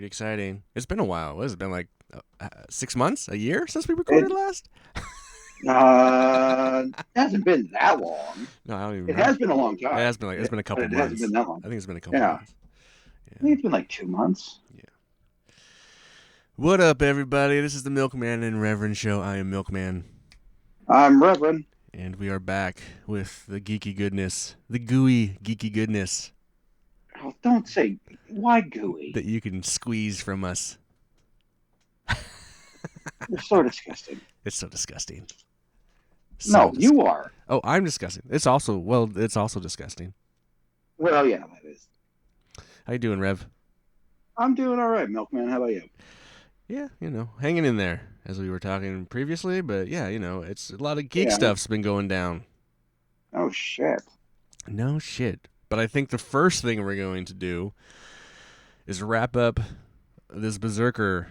pretty exciting. It's been a while. What has it been, like 6 months, a year since we recorded last? It hasn't been that long. No, I don't even It remember. has been a long It time. has been it's been a But couple it hasn't months. been that long. I think it's been a couple Yeah. months. I think it's been like 2 months. Yeah. What up, everybody? This is the MilkMan and Reverend show. I am Milkman. I'm Reverend. And we are back with the geeky goodness, the gooey geeky goodness. Oh, don't say, why gooey? That you can squeeze from us. You're so disgusting. It's so disgusting. No, you are. Oh, I'm disgusting. It's also disgusting. Well, yeah, that is. How you doing, Rev? I'm doing all right, Milkman. How about you? Yeah, hanging in there, as we were talking previously. But yeah, it's a lot of geek stuff's been going down. Oh, shit. No shit. But I think the first thing we're going to do is wrap up this BRZRKR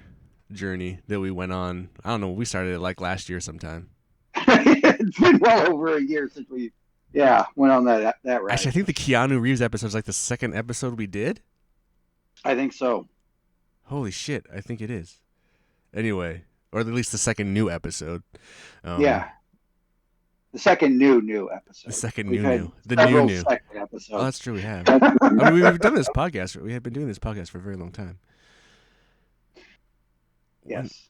journey that we went on. I don't know, we started it like last year sometime. It's been well over a year since we, went on that ride. Actually, I think the Keanu Reeves episode is like the second episode we did. I think so. Holy shit, I think it is. Anyway, or at least the second new episode. Yeah. The second new episode. The second We've new. The several new. second episodes. Oh, that's true, we have. I mean, we've done this podcast. We have been doing this podcast for a very long time. Yes.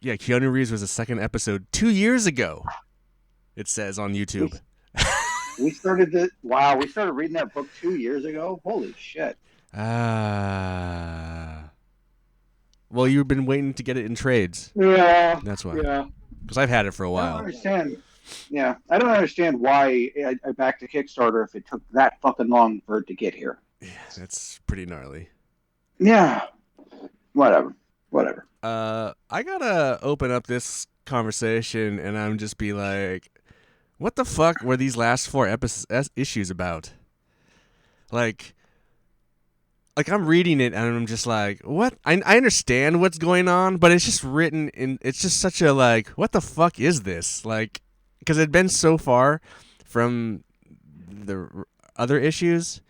Yeah, Keanu Reeves was the second episode 2 years ago. It says on YouTube. We started reading that book 2 years ago. Holy shit. Well, you've been waiting to get it in trades. Yeah. That's why. Yeah. Because I've had it for a while. I don't understand. Yeah. I don't understand why I backed a Kickstarter if it took that fucking long for it to get here. Yeah, that's pretty gnarly. Yeah. Whatever. I gotta open up this conversation and I'm just be like, what the fuck were these last 4 issues about? Like I'm reading it and I'm just like, what? I understand what's going on, but it's just written in, it's just such a like, what the fuck is this? Like, because it'd been so far from the other issues.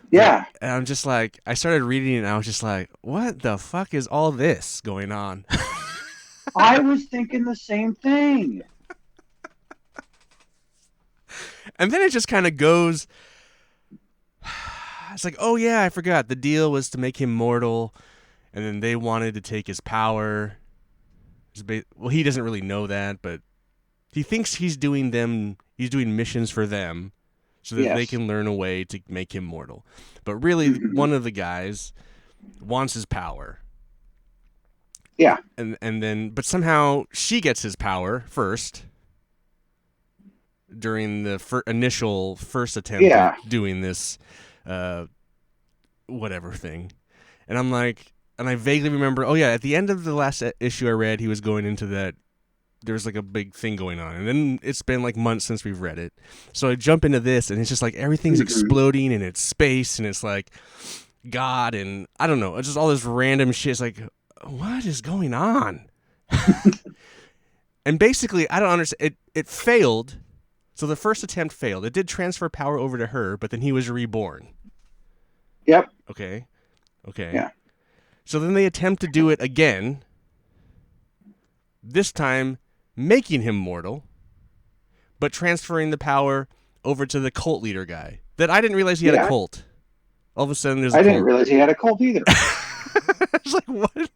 Yeah. And I'm just like, I started reading it and I was just like, what the fuck is all this going on? I was thinking the same thing. And then it just kind of goes, it's like, oh yeah, I forgot. The deal was to make him mortal, and then they wanted to take his power. Well, he doesn't really know that, but he thinks he's doing missions for them so that they can learn a way to make him mortal. But really, one of the guys wants his power. Yeah. And then, but somehow she gets his power first during the initial first attempt at doing this whatever thing. And I'm like, and I vaguely remember, oh yeah, at the end of the last issue I read, he was going into that, there was like a big thing going on. And then it's been like months since we've read it. So I jump into this and it's just like everything's exploding and it's space and it's like God and I don't know, it's just all this random shit. It's like, what is going on? And basically, I don't understand. It failed. So the first attempt failed. It did transfer power over to her, but then he was reborn. Yep. Okay. Yeah. So then they attempt to do it again. This time, making him mortal, but transferring the power over to the cult leader guy. That I didn't realize he had a cult. All of a sudden, there's a cult. I didn't realize he had a cult either. It's like, what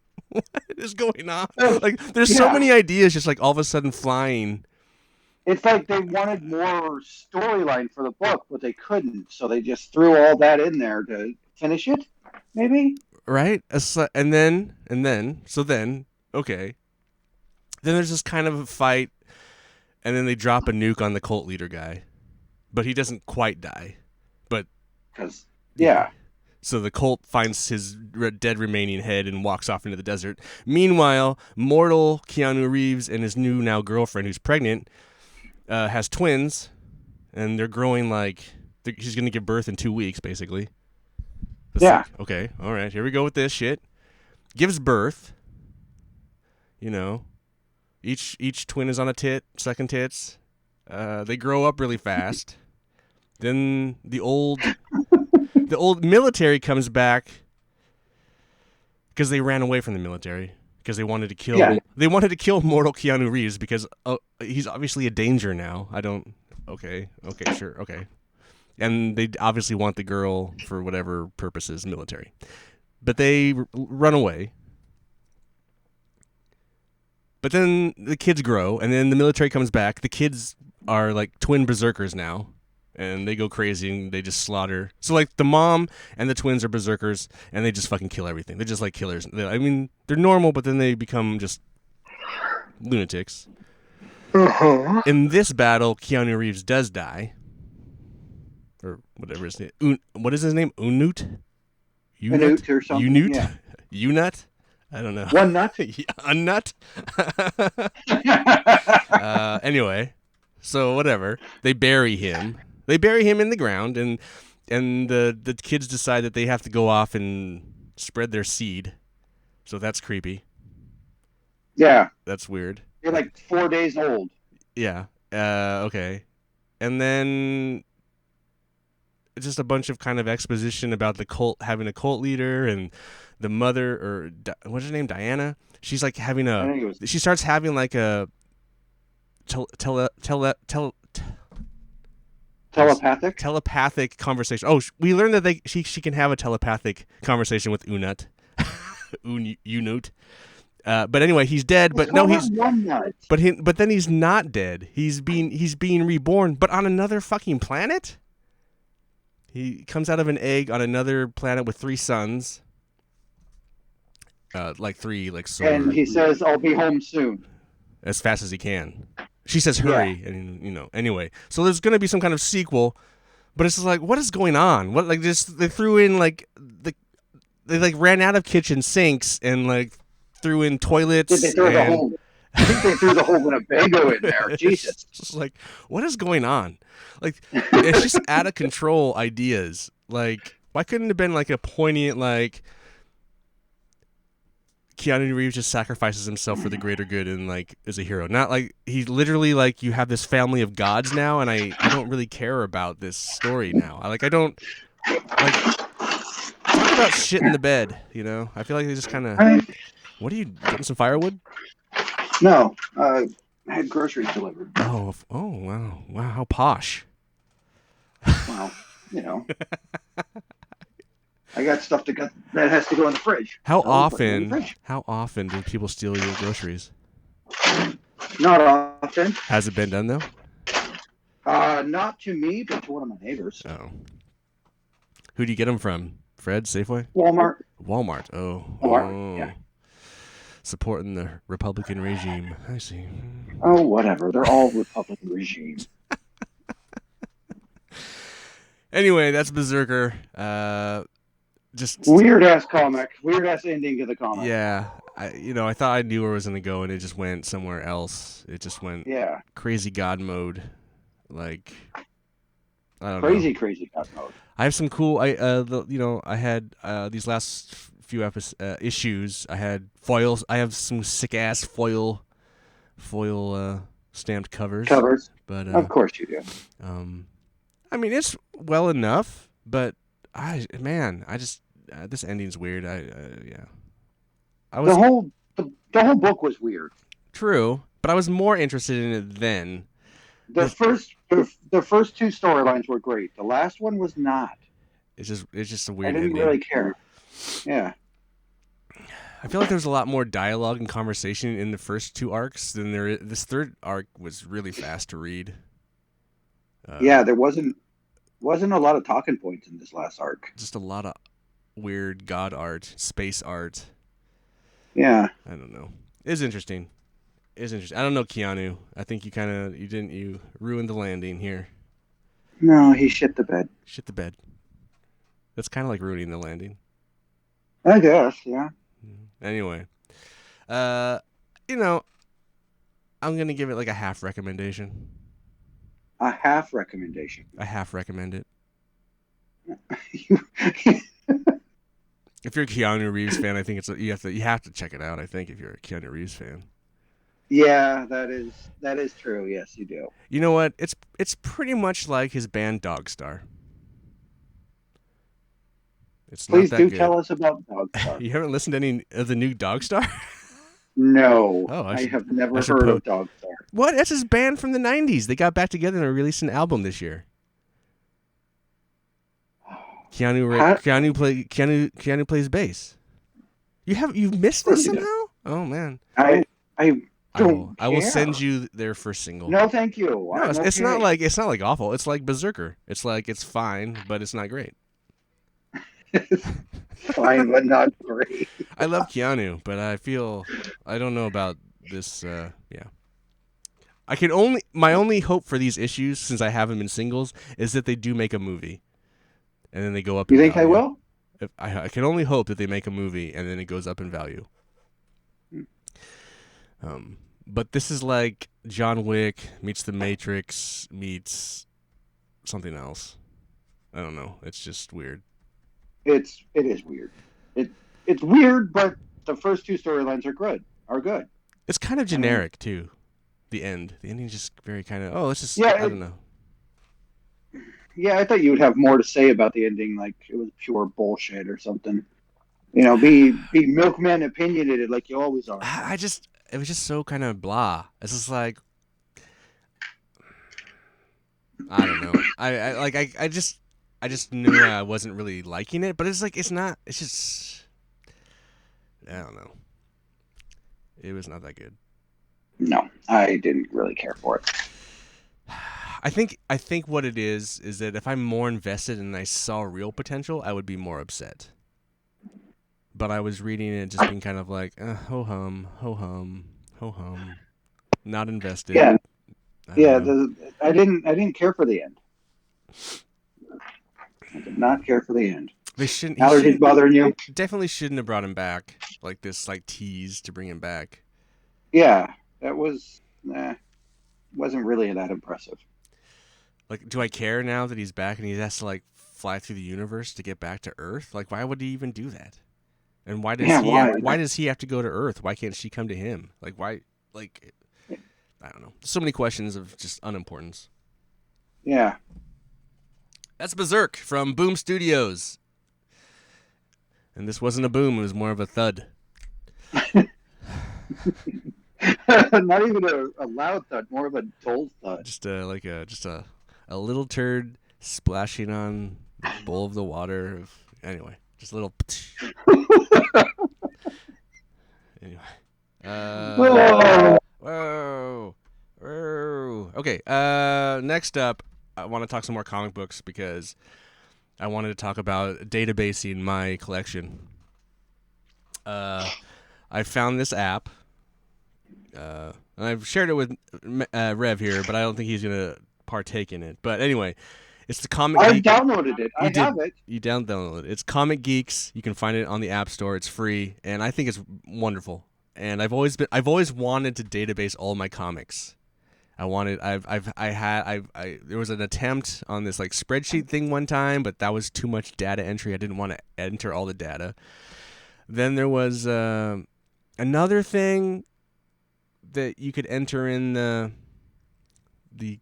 is going on? Like, there's so many ideas just like all of a sudden flying. It's like they wanted more storyline for the book, but they couldn't, so they just threw all that in there to finish it, maybe? Right? And then, okay. Then there's this kind of a fight, and then they drop a nuke on the cult leader guy. But he doesn't quite die. But... So the cult finds his dead remaining head and walks off into the desert. Meanwhile, mortal Keanu Reeves and his new now girlfriend, who's pregnant, has twins, and they're growing like she's going to give birth in 2 weeks, basically. Like, okay, all right, here we go with this shit. Gives birth. Each twin is on a tit, second tits. They grow up really fast. Then the old military comes back because they ran away from the military because they wanted to kill. Yeah. They wanted to kill mortal Keanu Reeves because he's obviously a danger now. Okay, sure, okay. And they obviously want the girl for whatever purposes, military. But they run away. But then the kids grow, and then the military comes back. The kids are like twin berserkers now, and they go crazy and they just slaughter. So like the mom and the twins are berserkers, and they just fucking kill everything. They're just like killers. I mean, they're normal, but then they become just lunatics. Uh-huh. In this battle, Keanu Reeves does die, or whatever his name. What is his name? Unut? Unut or something. Unut? Yeah. Unut? I don't know. One nut. A nut. Anyway, so whatever. They bury him. They bury him in the ground, and the kids decide that they have to go off and spread their seed. So that's creepy. Yeah. That's weird. You're like 4 days old. Yeah. Okay. And then just a bunch of kind of exposition about the cult having a cult leader and the mother, or what's her name, Diana. She's like having she starts having like a telepathic conversation. Oh, we learned that she can have a telepathic conversation with Unut. Unut. But anyway, he's dead. But no, he's but then he's not dead. He's being reborn, but on another fucking planet. He comes out of an egg on another planet with 3 suns. Solar. And he says, "I'll be home soon." As fast as he can. She says, "Hurry," and anyway. So there's going to be some kind of sequel, but it's just like, what is going on? What they threw in they ran out of kitchen sinks and like threw in toilets. Did they throw the whole? I think they threw the whole Winnebago in there. Jesus. It's just like, what is going on? Like, it's just out of control ideas. Like, why couldn't it have been like a poignant, like, Keanu Reeves just sacrifices himself for the greater good and like is a hero. Not like he's literally like, you have this family of gods now, and I don't really care about this story now. I don't like talk about shit in the bed, you know? I feel like they just kind of. What are you getting, some firewood? No, I had groceries delivered. Oh wow, how posh. Well, you know. I got stuff that has to go in the fridge. How often do people steal your groceries? Not often. Has it been done though? Not to me, but to one of my neighbors. Oh. Who do you get them from? Fred, Safeway? Walmart. Oh. Walmart. Oh. Yeah. Supporting the Republican regime. I see. Oh, whatever. They're all Republican regime. Anyway, that's Berserker. Just weird ass comic. Weird ass ending to the comic. Yeah. I thought I knew where it was gonna go, and it just went somewhere else. It just went crazy god mode. Like, I don't know. Crazy god mode. I have some cool. I had these last few issues. I had foils. I have some sick ass foil stamped covers. But of course you do. I mean, it's well enough, but this ending's weird. The whole book was weird. True, but I was more interested in it then. The first 2 storylines were great. The last one was not. It's just a weird. I didn't really care. Yeah. I feel like there's a lot more dialogue and conversation in the first 2 arcs than there is. This 3rd arc was really fast to read. There wasn't a lot of talking points in this last arc. Just a lot of weird god art, space art. Yeah. I don't know. It's interesting. I don't know, Keanu. I think you ruined the landing here. No, he shit the bed. That's kind of like ruining the landing. I guess, yeah. Anyway, I'm gonna give it like a half recommendation. A half recommendation. I half recommend it. If you're a Keanu Reeves fan, I think you have to check it out. I think if you're a Keanu Reeves fan. Yeah, that is true. Yes, you do. You know what? It's pretty much like his band Dogstar. It's not Please that do good. tell us about Dogstar. You haven't listened to any of the new Dogstar? No, Oh, I have I never should heard of Dogstar. What? That's his band from the '90s. They got back together and released an album this year. Keanu plays bass. You've missed this somehow? Oh man. I don't I will care. send you their first single. No, thank you. No, I'm it's okay. not like awful. It's like BRZRKR. It's like it's fine, but it's not great. It's fine, but not great. I love Keanu, but I don't know about this. Yeah, my only hope for these issues, since I have them in singles, is that they do make a movie, and then they go up You in think I value. will? I can only hope that they make a movie and then it goes up in value. But this is like John Wick meets The Matrix meets something else. I don't know. It's just weird. It is weird. It's weird, but the first two storylines are good. It's kind of generic too. The ending just very kind of I don't know. Yeah, I thought you would have more to say about the ending, like it was pure bullshit or something. You know, be milkman opinionated like you always are. It was just so kind of blah. It's just like I don't know. I just knew I wasn't really liking it, but it's like it's not. It's just I don't know. It was not that good. No, I didn't really care for it. I think what it is that if I'm more invested and I saw real potential, I would be more upset. But I was reading it just being kind of like, ho hum, ho hum, ho hum, not invested. Yeah, know. I didn't care for the end. I did not care for the end. They shouldn't. Allergies bothering you? Definitely shouldn't have brought him back like this, like tease to bring him back. Yeah, that wasn't really that impressive. Like, do I care now that he's back and he has to like fly through the universe to get back to Earth? Like, why would he even do that? And why does he have to go to Earth? Why can't she come to him? Like, why? Like, I don't know. So many questions of just unimportance. Yeah. That's Berserk from Boom Studios. And this wasn't a boom; it was more of a thud. Not even a loud thud, more of a dull thud. Just a little turd splashing on the bowl of the water. Anyway, just a little. Anyway. Whoa. Okay. Next up, I want to talk some more comic books because I wanted to talk about databasing my collection. I found this app. And I've shared it with Rev here, but I don't think he's gonna partake in it. But anyway, it's the Comic. I've downloaded it. I have it. You downloaded it. It's Comic Geeks. You can find it on the App Store. It's free, and I think it's wonderful. And I've always wanted to database all my comics. There was an attempt on this like spreadsheet thing one time, but that was too much data entry. I didn't want to enter all the data. Then there was another thing that you could enter in the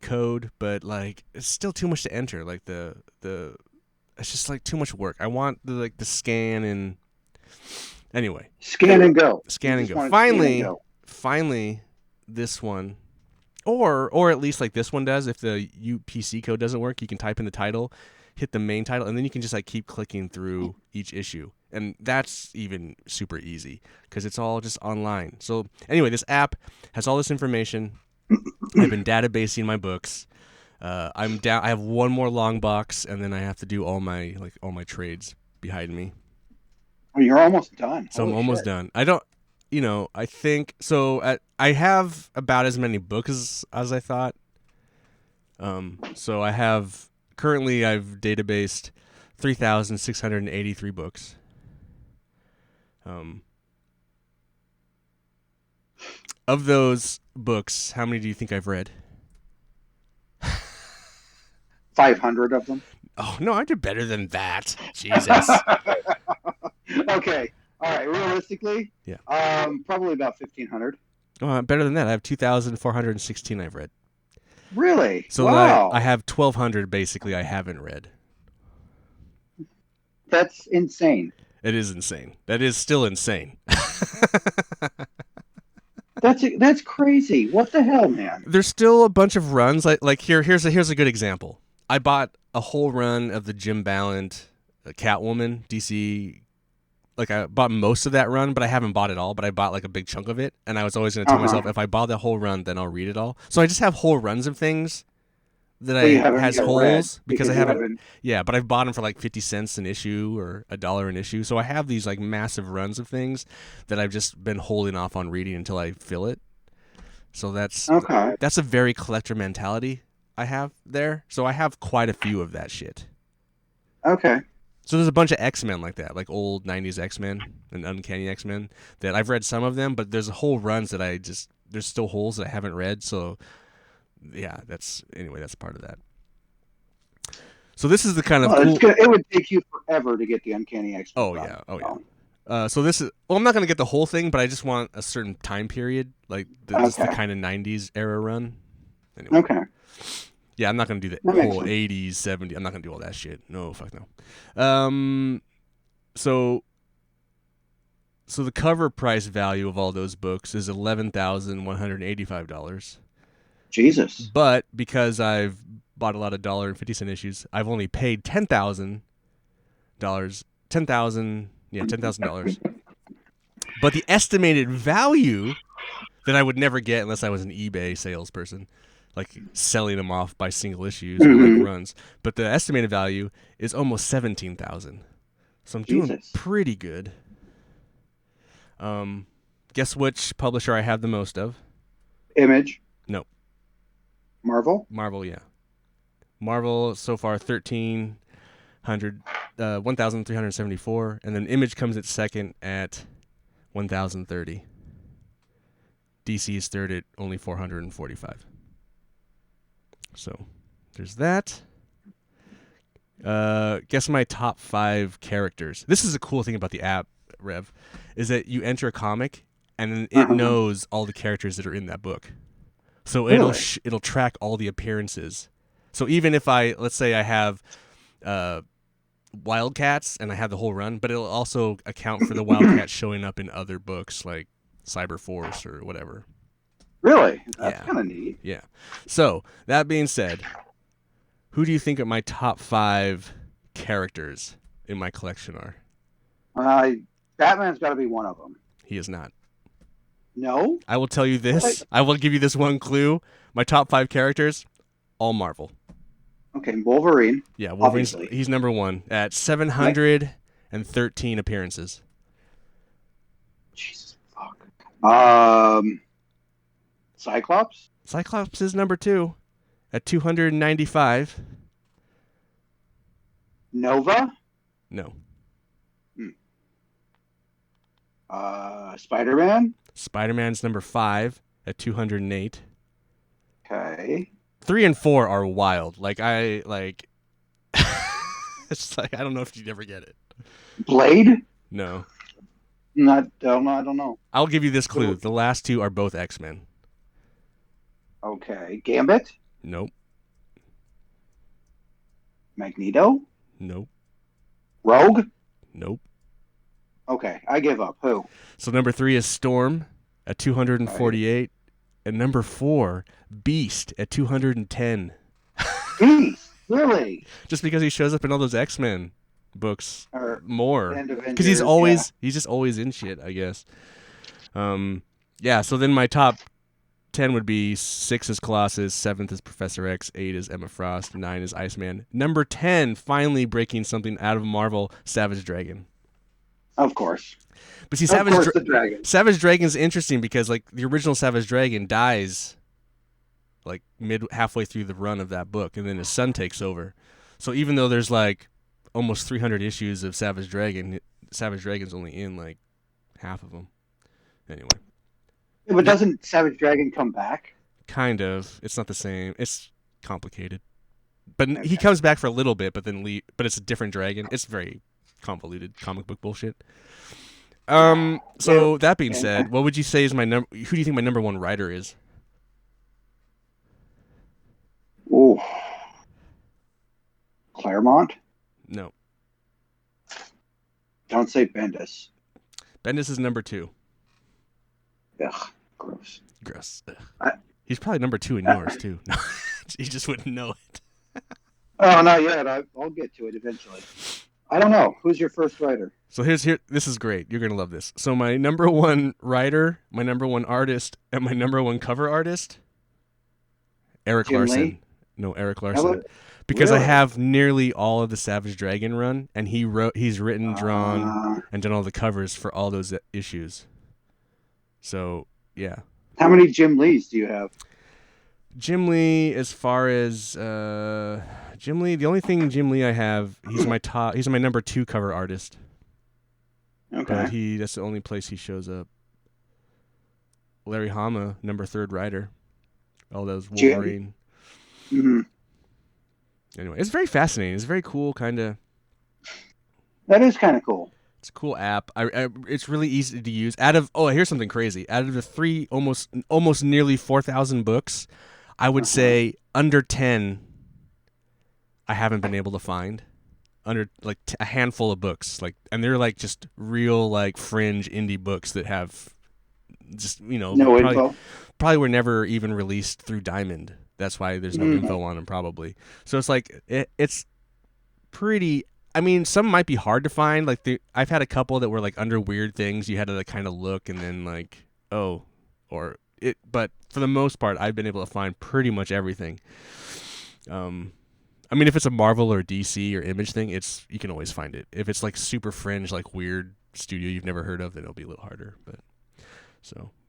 code, but like it's still too much to enter. Like the it's just like too much work. I want the scan and anyway. Scan and go. Finally, this one, or at least like this one does. If the UPC code doesn't work, you can type in the title, hit the main title, and then you can just like keep clicking through each issue. And that's even super easy because it's all just online. So anyway, this app has all this information. I've been databasing my books. I'm down. I have one more long box, and then I have to do all my trades behind me. Oh, you're almost done. So I'm almost done. I don't. I think so. I have about as many books as I thought. So I've databased 3,683 books. Of those books, how many do you think I've read? 500 of them. Oh no, I did better than that. Jesus. Okay. All right. Realistically, yeah. Probably about 1,500. Oh, better than that. I have 2,416 I've read. Really? So wow. I have 1,200 basically I haven't read. That's insane. It is insane. That is still insane. That's crazy. What the hell, man? There's still a bunch of runs. Here's a good example. I bought a whole run of the Jim Ballant Catwoman DC. Like I bought most of that run, but I haven't bought it all. But I bought like a big chunk of it, and I was always going to tell Uh-huh. myself if I bought the whole run, then I'll read it all. So I just have whole runs of things that But you I haven't has yet read holes because I you haven't. Yeah, but I've bought them for like 50 cents an issue or $1 an issue. So I have these like massive runs of things that I've just been holding off on reading until I fill it. So Okay. that's a very collector mentality I have there. So I have quite a few of that shit. Okay. So there's a bunch of X-Men like that, like old 90s X-Men and Uncanny X-Men that I've read some of them, but there's whole runs that there's still holes that I haven't read. So yeah, that's part of that. So this is the kind of Well, cool. it would take you forever to get the Uncanny X-Men. Oh yeah, oh yeah. So this is. Well, I'm not gonna get the whole thing, but I just want a certain time period, like just the Okay. kind of '90s era run. Anyway, Okay. yeah, I'm not gonna do the That makes whole sense. '80s, '70s. I'm not gonna do all that shit. No, fuck no. So the cover price value of all those books is $11,185. Jesus. But because I've bought a lot of $1.50 issues, I've only paid $10,000. $10,000. But the estimated value that I would never get unless I was an eBay salesperson, like selling them off by single issues or like runs. But the estimated value is almost 17,000. So I'm doing Jesus. pretty good. Guess which publisher I have the most of? Image. No, Marvel. Marvel. Yeah, Marvel so far 1,374, and then Image comes at second at 1,030. DC is third at only 445. So there's that. Guess my top 5 characters. This is a cool thing about the app, Rev, is that you enter a comic and then it knows all the characters that are in that book. So Really? it'll track all the appearances. So even if let's say I have Wildcats and I have the whole run, but it'll also account for the Wildcats showing up in other books like Cyber Force or whatever. Really? That's Yeah. kind of neat. Yeah. So that being said, who do you think are my top 5 characters in my collection are? Batman's got to be one of them. He is not. No? I will tell you this. I will give you this one clue. My top 5 characters, all Marvel. Okay, Wolverine. Yeah, Wolverine's Obviously. he's number 1 at 713 appearances. Jesus fuck. Cyclops. Cyclops is number 2 at 295. Nova. No. Spider-Man. Spider-Man's number 5 at 208. Okay. 3 and 4 are wild. It's like I don't know if you'd ever get it. Blade. No. I don't know. I'll give you this clue. The last 2 are both X-Men. Okay. Gambit. Nope. Magneto. Nope. Rogue. Nope. Okay, I give up. Who? So number 3 is Storm at 248. And number 4, Beast at 210. Beast. Really? Just because he shows up in all those X-Men books Or more. and Because he's Avengers, just always in shit, I guess. Yeah, so then my top 10 would be 6 is Colossus, 7th is Professor X, 8 is Emma Frost, 9 is Iceman. Number 10, finally breaking something out of Marvel, Savage Dragon. Of course. But see, the dragon. Savage Dragon's interesting because like the original Savage Dragon dies like halfway through the run of that book, and then his son takes over. So even though there's like almost 300 issues of Savage Dragon's only in like half of them. Anyway. Yeah, but doesn't Savage Dragon come back? Kind of. It's not the same. It's complicated. But he comes back for a little bit, but then but it's a different dragon. It's very convoluted comic book bullshit. So that being said, what would you say is my number? Who do you think my number 1 writer is? Oh, Claremont. No. Don't say Bendis. Bendis is number 2. Ugh, gross. Gross. I, He's probably number 2 in yours too. You just wouldn't know it. oh, not yet. I'll get to it eventually. I don't know. Who's your first writer? So this is great. You're gonna love this. So my number 1 writer, my number 1 artist, and my number 1 cover artist, Eric Jim Larson. Lee? No, Eric Larson. Because Really? I have nearly all of the Savage Dragon run, and he's written, drawn, and done all the covers for all those issues. So yeah. How many Jim Lees do you have? Jim Lee, as far as Jim Lee, the only thing Jim Lee I have, he's my number 2 cover artist. Okay. But that's the only place he shows up. Larry Hama, number 3 writer. All those Wolverine. Mm-hmm. Anyway, it's very fascinating. It's very cool, kind of. That is kind of cool. It's a cool app. It's really easy to use. Here's something crazy. Out of the 3, almost nearly 4,000 books, I would say under 10 I haven't been able to find. Under like a handful of books, and they're like just real like fringe indie books that have just no probably, info. Probably were never even released through Diamond. That's why there's no info on them probably. So it's like it's pretty. I mean, some might be hard to find. Like I've had a couple that were like under weird things. You had to like kind of look and then like but for the most part, I've been able to find pretty much everything. I mean, if it's a Marvel or DC or Image thing, you can always find it. If it's like super fringe, like weird studio you've never heard of, then it'll be a little harder.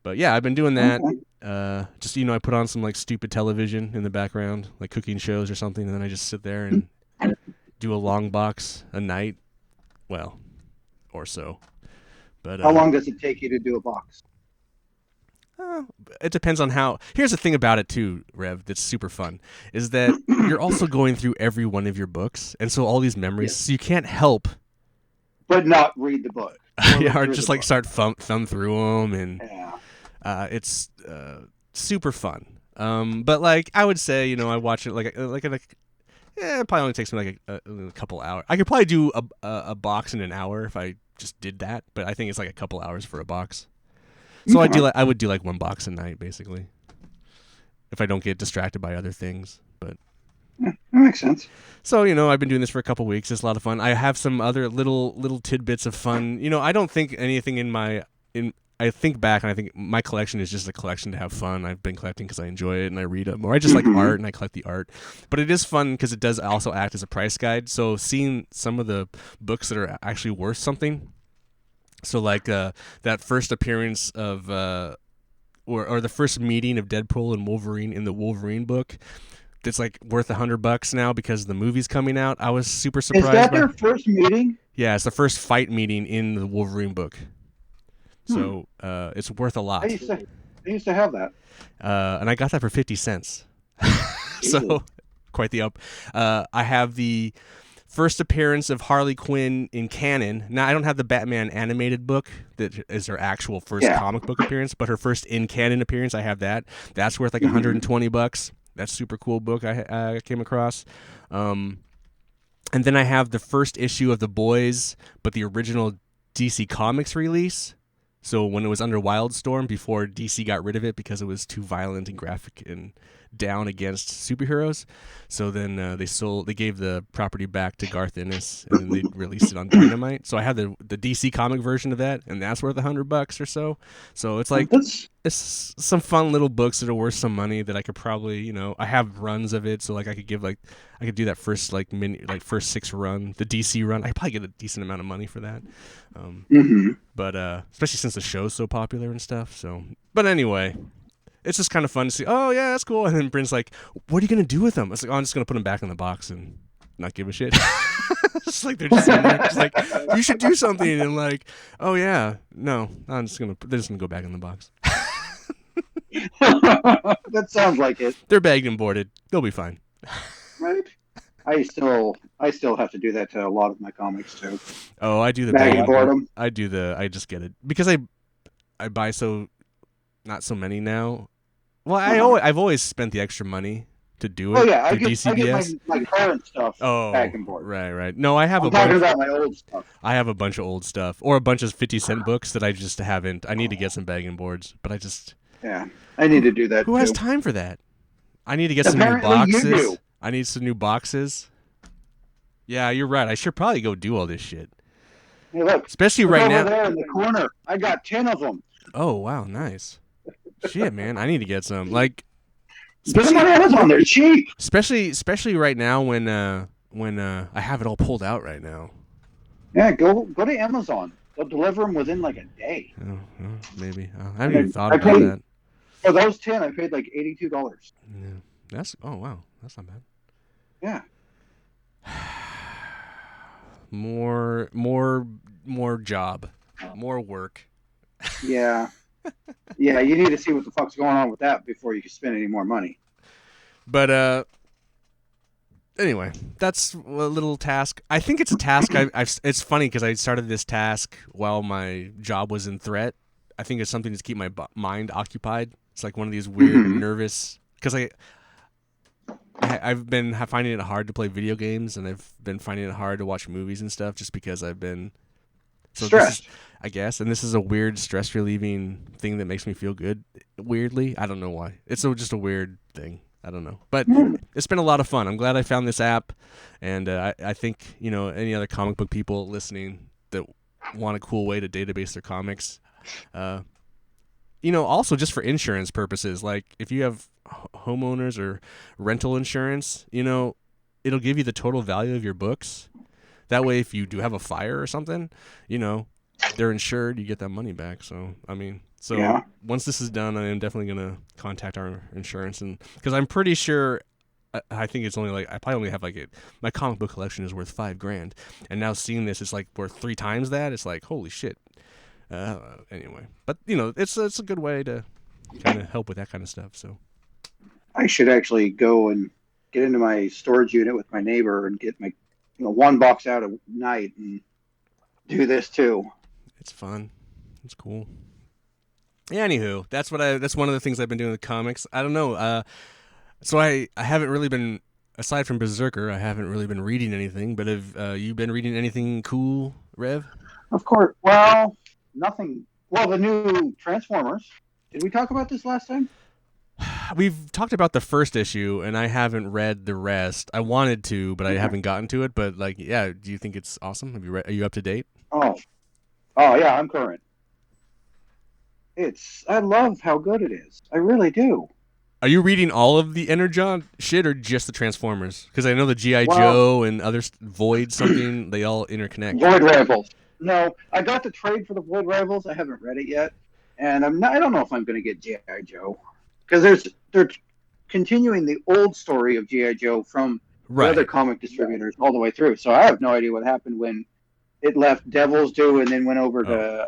But yeah, I've been doing that. Okay. Just I put on some like stupid television in the background, like cooking shows or something, and then I just sit there and do a long box a night, well, or so. But how long does it take you to do a box? It depends on how. Here's the thing about it too, Rev, that's super fun, is that you're also going through every one of your books, and so all these memories, so you can't help but not read the book. Or just like start thumb through them, and it's super fun. But like I would say, I watch it it probably only takes me like a couple hours. I could probably do a box in an hour if I just did that, but I think it's like a couple hours for a box. So I would do like 1 box a night basically, if I don't get distracted by other things. But that makes sense. So I've been doing this for a couple weeks. It's a lot of fun. I have some other little tidbits of fun. I don't think anything I think back and I think my collection is just a collection to have fun. I've been collecting because I enjoy it and I read them, or I just like art and I collect the art. But it is fun because it does also act as a price guide. So seeing some of the books that are actually worth something. So like that first appearance of or the first meeting of Deadpool and Wolverine in the Wolverine book, that's like worth $100 now because the movie's coming out. I was super surprised. Is that their first meeting? Yeah, it's the first fight meeting in the Wolverine book. So it's worth a lot. I used to have that. And I got that for 50 cents. So quite the up. I have the first appearance of Harley Quinn in canon. Now, I don't have the Batman animated book that is her actual first comic book appearance, but her first in canon appearance, I have that. That's worth like $120. That's super cool book I came across. And then I have the first issue of The Boys, but the original DC Comics release. So when it was under Wildstorm, before DC got rid of it because it was too violent and graphic and down against superheroes. So then they gave the property back to Garth Ennis, and then they released it on Dynamite. So I have the DC comic version of that, and that's worth $100 or so. So it's like it's some fun little books that are worth some money that I could probably I have runs of it, so like I could do that first first 6 run, the DC run. I could probably get a decent amount of money for that. But especially since the show's so popular and stuff. So, but anyway. It's just kind of fun to see. Oh yeah, that's cool. And then Bryn's like, "What are you gonna do with them?" I was like, "Oh, I'm just gonna put them back in the box and not give a shit." Just like they're just sitting there, just like, "You should do something." And like, "Oh yeah, no, they're just gonna go back in the box." That sounds like it. They're bagged and boarded. They'll be fine. Right. I still have to do that to a lot of my comics too. Oh, I do the bag and board them. I just get it because I buy not so many now. Well, I've always spent the extra money to do Oh it yeah, through I get DCBS. my current stuff back Oh, and forth. right. No, I have I'm a talking bunch. about my old stuff. I have a bunch of old stuff or a bunch of 50-cent books that I just haven't. I need to get some bagging boards, but I just. Yeah, I need to do that Who has too. time for that? I need to get some new Apparently you boxes. do. I need some new boxes. Yeah, you're right. I should probably go do all this shit. Hey, look. Especially Look right over now. there in the corner. I got 10 of them. Oh, wow, nice. Shit, man, I need to get some. Like, Put them on Amazon. They're cheap. especially right now when I have it all pulled out right now. Yeah, go to Amazon. They'll deliver them within like a day. Oh, maybe. I haven't even thought about that. For those 10, I paid like $82. Yeah. Wow. That's not bad. Yeah. More job. More work. Yeah. Yeah, you need to see what the fuck's going on with that before you can spend any more money. But anyway, that's a little task. I think it's a task. It's funny because I started this task while my job was in threat. I think it's something to keep my mind occupied. It's like one of these weird nervous because I've been finding it hard to play video games and I've been finding it hard to watch movies and stuff just because I've been stressed. I guess, and this is a weird stress relieving thing that makes me feel good. Weirdly, I don't know why. It's just a weird thing. I don't know, but it's been a lot of fun. I'm glad I found this app, and I think any other comic book people listening that want a cool way to database their comics, also just for insurance purposes. Like if you have homeowners or rental insurance, it'll give you the total value of your books. That way, if you do have a fire or something, they're insured. You get that money back. So once this is done, I am definitely gonna contact our insurance, and because I'm pretty sure, I think it's only like I probably only have my comic book collection is worth $5,000, and now seeing this, it's like worth 3 times that. It's like holy shit. Anyway, but it's a good way to kind of help with that kind of stuff. So I should actually go and get into my storage unit with my neighbor and get my one box out at night and do this too. It's fun. It's cool. Yeah, anywho, that's one of the things I've been doing with comics. I don't know. So I haven't really been, aside from BRZRKR, I haven't really been reading anything. But have you been reading anything cool, Rev? Of course. Well, nothing. Well, the new Transformers. Did we talk about this last time? We've talked about the first issue, and I haven't read the rest. I wanted to, but I haven't gotten to it. But do you think it's awesome? Are you up to date? Oh yeah, I'm current. I love how good it is. I really do. Are you reading all of the Energon shit or just the Transformers? Because I know the G.I. Joe and other Void something, they all interconnect. Void Rivals. No, I got the trade for the Void Rivals. I haven't read it yet, and I don't know if I'm going to get G.I. Joe because they're continuing the old story of G.I. Joe from the other comic distributors all the way through. So I have no idea what happened when it left Devil's Due and then went over to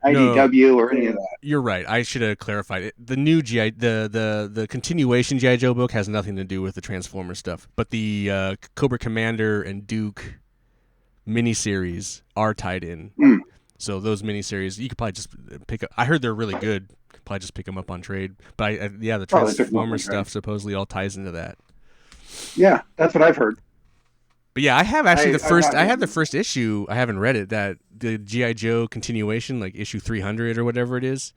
IDW or any of that. You're right. I should have clarified it. The new G.I. the continuation G.I. Joe book has nothing to do with the Transformer stuff, but the Cobra Commander and Duke miniseries are tied in. So those miniseries you could probably just pick up. I heard they're really good. Probably just pick them up on trade. But the Transformer stuff supposedly all ties into that. Yeah, that's what I've heard. But yeah, I have actually I have the first issue. I haven't read it. That the G.I. Joe continuation, like issue 300 or whatever it is.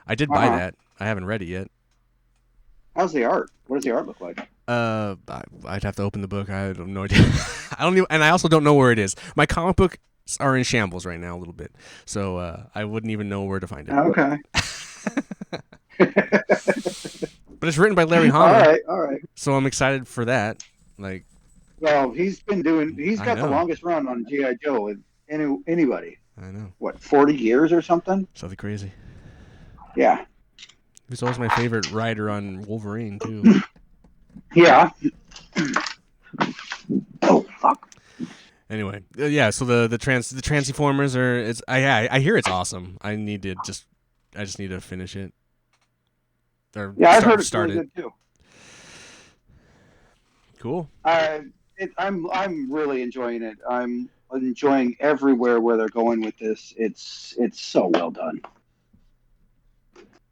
I did buy that. I haven't read it yet. How's the art? What does the art look like? I'd have to open the book. I have no idea. And I also don't know where it is. My comic books are in shambles right now a little bit, so I wouldn't even know where to find it. Okay. But it's written by Larry Hama. All right. So I'm excited for that. Well, he's got the longest run on G.I. Joe with anybody. I know. What, 40 years or something? Something crazy. Yeah. He was always my favorite writer on Wolverine too. Yeah. Oh fuck. Anyway, yeah. So the Transformers are. I hear it's awesome. I just need to finish it. I've heard it's really good too. Cool. I'm really enjoying it. I'm enjoying everywhere where they're going with this. It's so well done.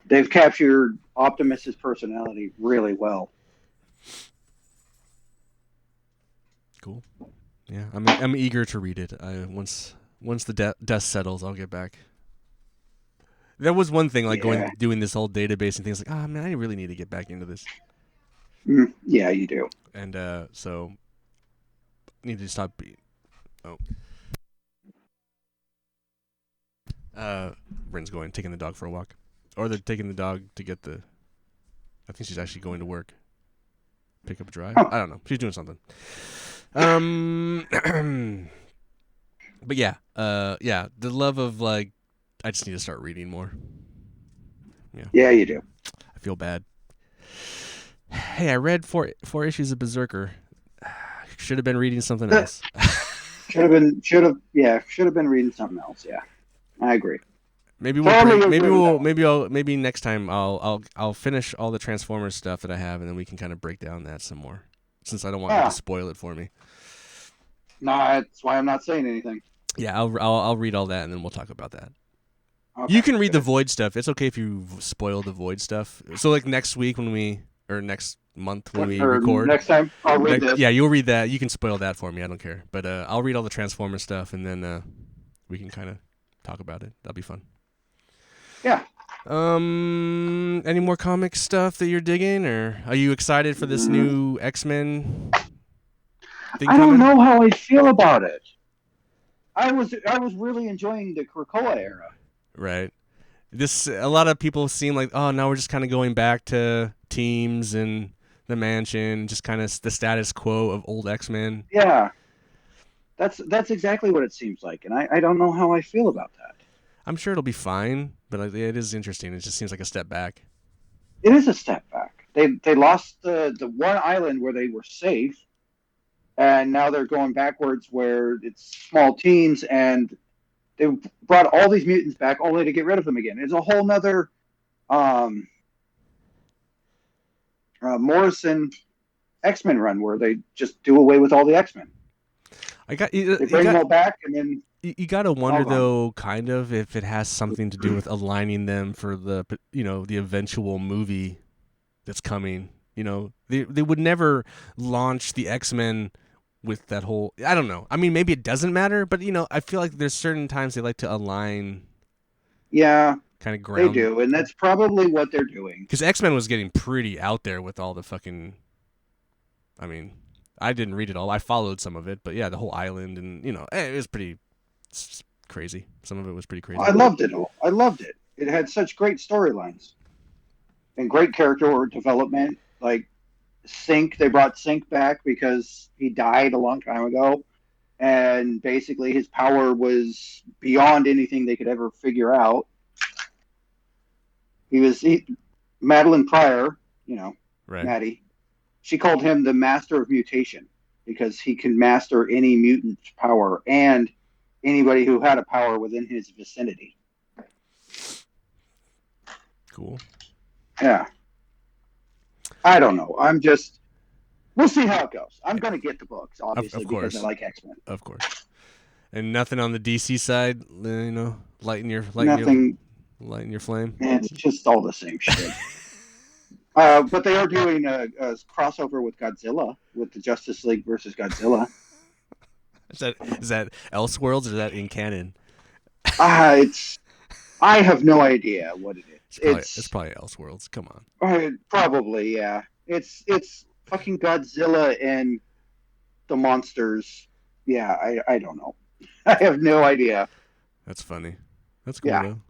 They've captured Optimus's personality really well. Cool. Yeah, I'm eager to read it. Once the dust settles, I'll get back. That was one thing, like Yeah. doing this whole database and things like, oh man, I really need to get back into this. Yeah, you do. And so need to stop. Bryn's taking the dog for a walk, or they're taking the dog to get the. I think she's actually going to work. Pick up a drive. Huh. I don't know. She's doing something. But yeah, the love of like, I just need to start reading more. Yeah. Yeah, you do. I feel bad. Hey, I read four issues of BRZRKR. Should have been reading something else. Should have been reading something else. Yeah, I agree. Maybe next time I'll finish all the Transformers stuff that I have, and then we can kind of break down that some more. Since I don't want you to spoil it for me. No, that's why I'm not saying anything. Yeah, I'll read all that, and then we'll talk about that. Okay, you can read the Void stuff. It's okay if you spoil the Void stuff. So like next week next month when we record. Next time I'll read this. Yeah, you'll read that. You can spoil that for me. I don't care. But I'll read all the Transformers stuff, and then we can kind of talk about it. That'll be fun. Yeah. Any more comic stuff that you're digging, or are you excited for this new X-Men thing I don't coming? know how I feel about it. I was really enjoying the Krakoa era. Right. A lot of people seem like, oh, now we're just kind of going back to teams and the mansion, just kind of the status quo of old X-Men. Yeah. That's exactly what it seems like, and I don't know how I feel about that. I'm sure it'll be fine, but it is interesting. It just seems like a step back. It is a step back. They lost the one island where they were safe, and now they're going backwards where it's small teams, and they brought all these mutants back only to get rid of them again. It's a whole nother Morrison X-Men run where they just do away with all the X-Men. They bring them all back, and then you got to wonder though, kind of, if it has something to do with aligning them for the the eventual movie that's coming. They would never launch the X-Men with that whole. I don't know. I mean, maybe it doesn't matter, but I feel like there's certain times they like to align. Yeah, kind of ground. They do, and that's probably what they're doing. Because X-Men was getting pretty out there with all the fucking. I mean, I didn't read it all. I followed some of it, but yeah, the whole island and it was pretty crazy. Some of it was pretty crazy. I loved it all. I loved it. It had such great storylines and great character development. Like Sync, they brought Sync back because he died a long time ago, and basically his power was beyond anything they could ever figure out. Madeline Pryor, right. Maddie, she called him the master of mutation because he can master any mutant power and anybody who had a power within his vicinity. Cool. Yeah. I don't know. We'll see how it goes. I'm going to get the books, obviously, because I like X-Men. Of course. And nothing on the DC side, lighting your flame? It's just all the same shit. But they are doing a crossover with Godzilla, with the Justice League versus Godzilla. Is that Elseworlds or is that in canon? I have no idea what it is. It's probably Elseworlds. Come on. Probably, yeah. It's fucking Godzilla and the monsters. Yeah, I don't know. I have no idea. That's funny. That's cool though.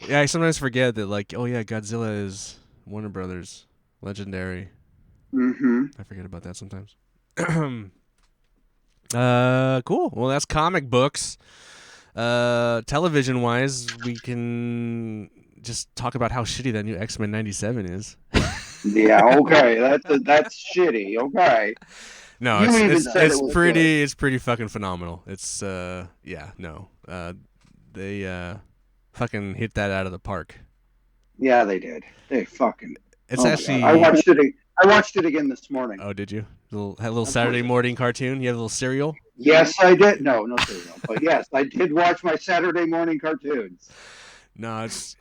Yeah, I sometimes forget that Godzilla is Warner Brothers, legendary. Mm-hmm. I forget about that sometimes. Cool. Well, that's comic books. Television wise, we can just talk about how shitty that new X-Men 97 is. Yeah, okay. That's shitty. Okay. No, it's pretty fucking phenomenal. It's they fucking hit that out of the park. Yeah, they did. They fucking. It's actually. I watched it again this morning. Oh, did you? A little Saturday morning cartoon. You have a little cereal. Yes, I did. No cereal. But yes, I did watch my Saturday morning cartoons. No, it's.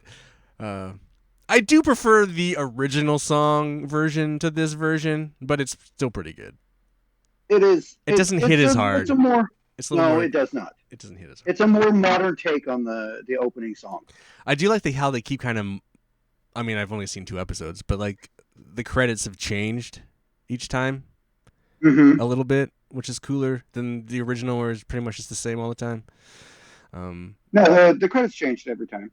I do prefer the original song version to this version, but it's still pretty good. it is. It doesn't hit as hard. It's a more. It's a little No, more, it does not. It doesn't hit as hard. It's a more modern take on the opening song. I do like how they keep kind of. I mean, I've only seen 2 episodes, but like the credits have changed each time a little bit, which is cooler than the original, where it's pretty much just the same all the time. No, the credits changed every time.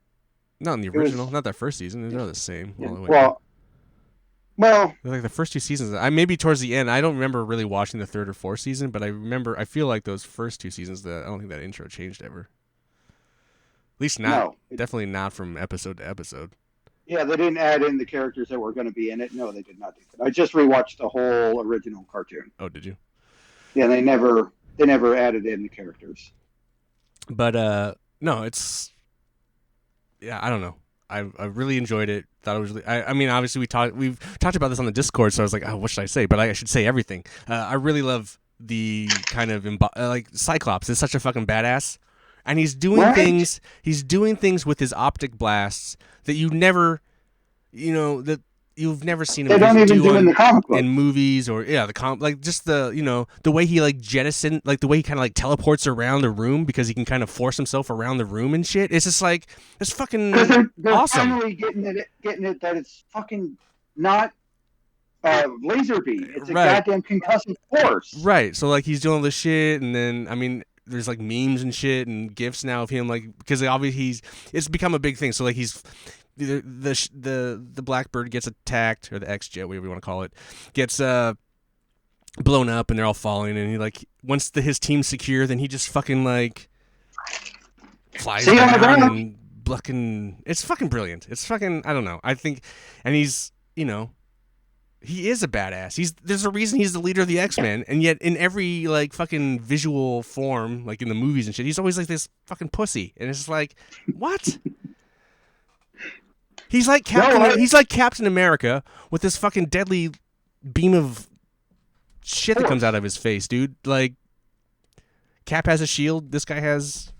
Not in the original, not that first season. They're the same. Yeah. All the way Well, like the first 2 seasons. I maybe towards the end. I don't remember really watching the 3rd or 4th season, but I feel like those first 2 seasons. I don't think that intro changed ever. At least not. No, definitely not from episode to episode. Yeah, they didn't add in the characters that were going to be in it. No, they did not do that. I just rewatched the whole original cartoon. Oh, did you? Yeah, they never added in the characters. But no, it's I don't know. I really enjoyed it. Thought it was really. I mean, obviously we've talked about this on the Discord, so I was like, oh, what should I say? But I should say everything. I really love the kind of like Cyclops is such a fucking badass, and he's doing things. He's doing things with his optic blasts that you never, that you've never seen him they don't even do in the comic book. In movies or like just the the way he like jettison, like the way he kind of like teleports around the room because he can kind of force himself around the room and shit. It's just like it's fucking they're awesome. Finally getting it that it's fucking not laser beam. It's a goddamn concussive force. Right. So like he's doing all this shit, and then I mean, there's like memes and shit and gifs now of him, like because obviously it's become a big thing. So like he's the Blackbird gets attacked, or the X-Jet, whatever you want to call it, gets blown up, and they're all falling. And he like once his team's secure, then he just fucking like flies down and fucking. It's fucking brilliant. It's fucking I don't know. I think, and he's he is a badass. There's a reason he's the leader of the X-Men, and yet in every like fucking visual form, like in the movies and shit, he's always like this fucking pussy, and it's just like what. He's like Captain America with this fucking deadly beam of shit that comes out of his face, dude. Like Cap has a shield, this guy has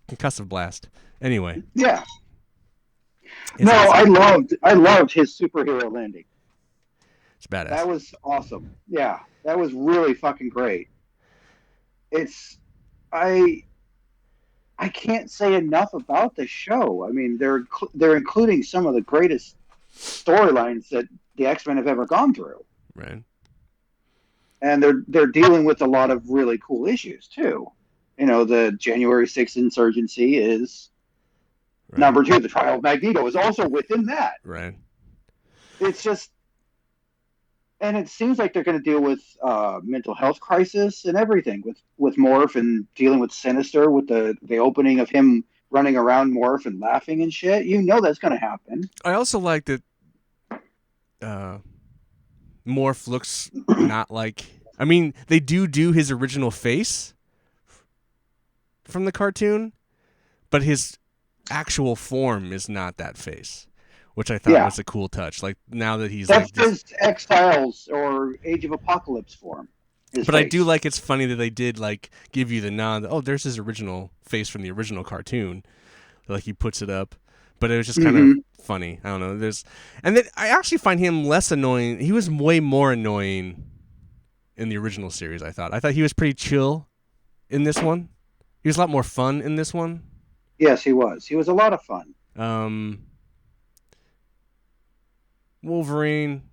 concussive blast. Anyway. Yeah. Awesome. I loved his superhero landing. It's badass. That was awesome. Yeah, that was really fucking great. I can't say enough about the show. I mean, they're including some of the greatest storylines that the X-Men have ever gone through. Right. And they're dealing with a lot of really cool issues too. The January 6th insurgency is number 2. The trial of Magneto is also within that. Right. It's just, and it seems like they're going to deal with mental health crisis and everything with Morph, and dealing with Sinister with the opening of him running around Morph and laughing and shit. That's going to happen. I also like that Morph looks not like. I mean, they do his original face from the cartoon, but his actual form is not that face, which I thought was a cool touch. Like now that that's like his X-Files or Age of Apocalypse form. But face. I do like it's funny that they did like give you the nod. That, there's his original face from the original cartoon. Like he puts it up, but it was just kind of funny. I don't know. And then I actually find him less annoying. He was way more annoying in the original series. I thought he was pretty chill in this one. He was a lot more fun in this one. Yes, he was. He was a lot of fun. Wolverine,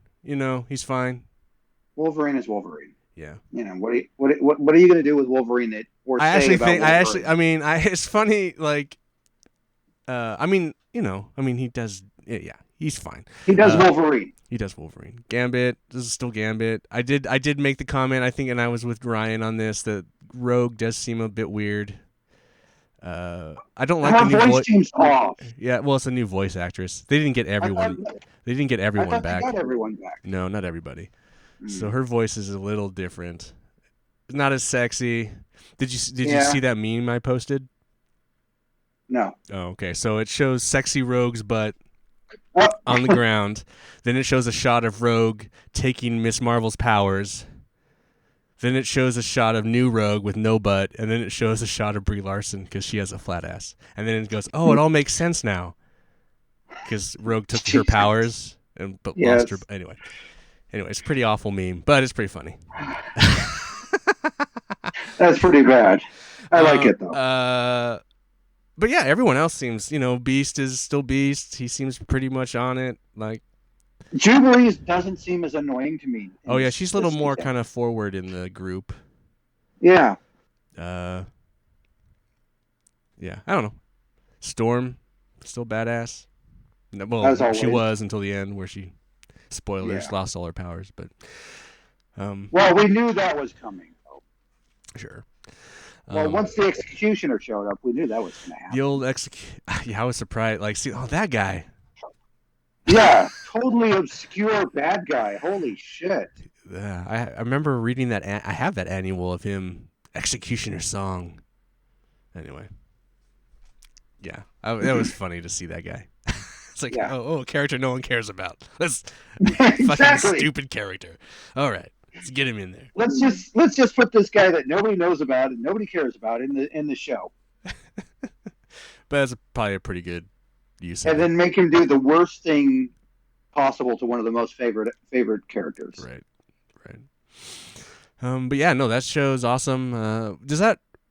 he's fine. Wolverine is Wolverine. Yeah. What are you going to do with Wolverine that it's funny like he does he's fine. He does Wolverine. He does Wolverine. Gambit, this is still Gambit. I did make the comment, I think, and I was with Ryan on this, that Rogue does seem a bit weird. I don't like the new voice. Seems off. Yeah, well, it's a new voice actress. They didn't get everyone. They didn't get everyone back. They got everyone back. No, not everybody. So her voice is a little different. Not as sexy. Did you see that meme I posted? No. Oh, okay. So it shows sexy Rogue's butt on the ground. Then it shows a shot of Rogue taking Miss Marvel's powers. Then it shows a shot of new Rogue with no butt, and then it shows a shot of Brie Larson because she has a flat ass. And then it goes, it all makes sense now, because Rogue took her powers but lost her. Anyway, it's a pretty awful meme, but it's pretty funny. That's pretty bad. I like it though. But yeah, everyone else seems, Beast is still Beast. He seems pretty much on it. Like, Jubilee doesn't seem as annoying to me. oh yeah, she's a little this more season. kind of forward in the group. Yeah. Yeah, I don't know. Storm, still badass. No, As well, she always. was until the end where she, spoilers, lost all her powers. But, well, we knew that was coming, though. Sure. Well, once the executioner showed up, we knew that was going to happen. The old yeah, I was surprised. Like, see, that guy. Yeah, totally obscure bad guy. Holy shit. I remember reading that. I have that annual of him, Executioner song. Anyway. Yeah, it was funny to see that guy. It's like, a character no one cares about. That's exactly. Fucking stupid character. All right, let's get him in there. Let's just put this guy that nobody knows about and nobody cares about in the show. But that's probably a pretty good use. And then make him do the worst thing possible to one of the most favorite characters. Right. But yeah, no, that show's awesome.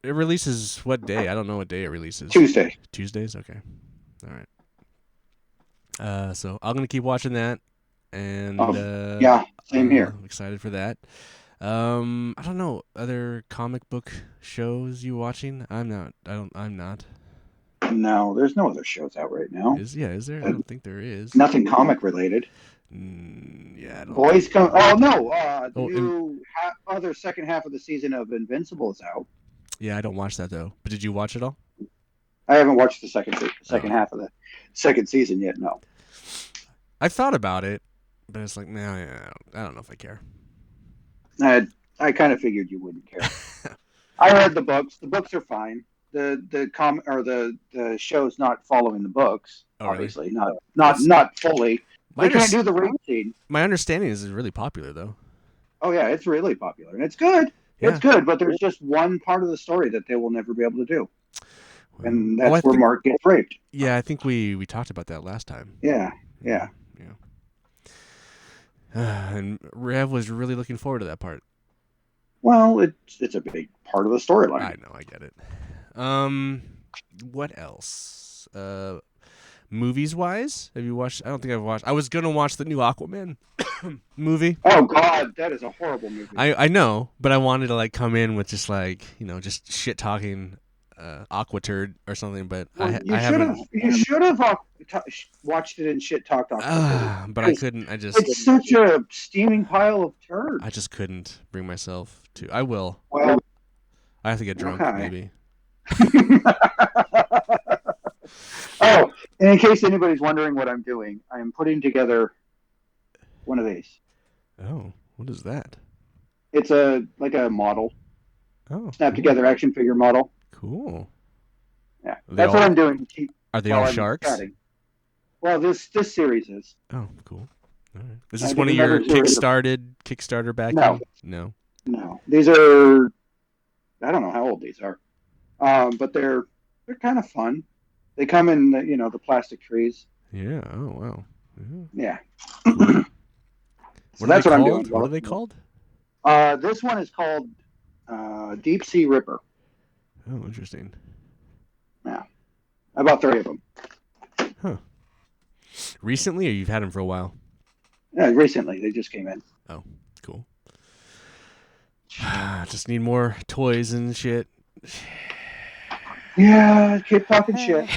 It releases what day? I don't know what day it releases. Tuesday. Tuesdays? Okay. All right. So I'm gonna keep watching that, and yeah, same here. I'm excited for that. I don't know, other comic book shows you watching? I'm not. No, there's no other shows out right now. Is there? I don't think there is. Nothing comic related. Yeah, I don't. Boys come. Oh no, the new other second half of the season of Invincible is out. Yeah, I don't watch that though. But did you watch it all? I haven't watched the second half of the second season yet. No. I thought about it, but it's like, nah, I don't know if I care. I kind of figured you wouldn't care. I read the books. The books are fine. The show's not following the books. Obviously, really? not fully. They can't do the rape scene. My understanding is it's really popular though. Oh yeah, it's really popular and it's good. Yeah. It's good, but there's just one part of the story that they will never be able to do. And that's where Mark gets raped. Yeah, I think we talked about that last time. Yeah. And Rev was really looking forward to that part. Well, it's a big part of the storyline. I know, I get it. What else? Movies wise, have you watched? I don't think I've watched. I was gonna watch the new Aquaman movie. Oh God, that is a horrible movie. I know, but I wanted to come in with just just shit talking Aquaturd or something. But I haven't. You should have watched it and shit talked Aquaturd. But I couldn't. It's such a steaming pile of turd. I just couldn't bring myself to. I will. Well, I have to get drunk, maybe. Oh, and in case anybody's wondering what I'm doing, I am putting together one of these. Oh, what is that? It's like a model. Oh, snap together action figure model. Cool. Yeah, that's what I'm doing. Are they all sharks? Chatting. Well, this series is. Oh, cool. All right. Is this one of your Kickstarter backing? No. These are. I don't know how old these are, but they're kind of fun. They come in the plastic trees. Yeah. Oh wow. Yeah. So that's what I'm doing. What are they called? This one is called Deep Sea Ripper. Oh, interesting. Yeah. I bought 3 of them. Huh. Recently, or you've had them for a while? Yeah, recently. They just came in. Oh, cool. Just need more toys and shit. Yeah, keep talking shit.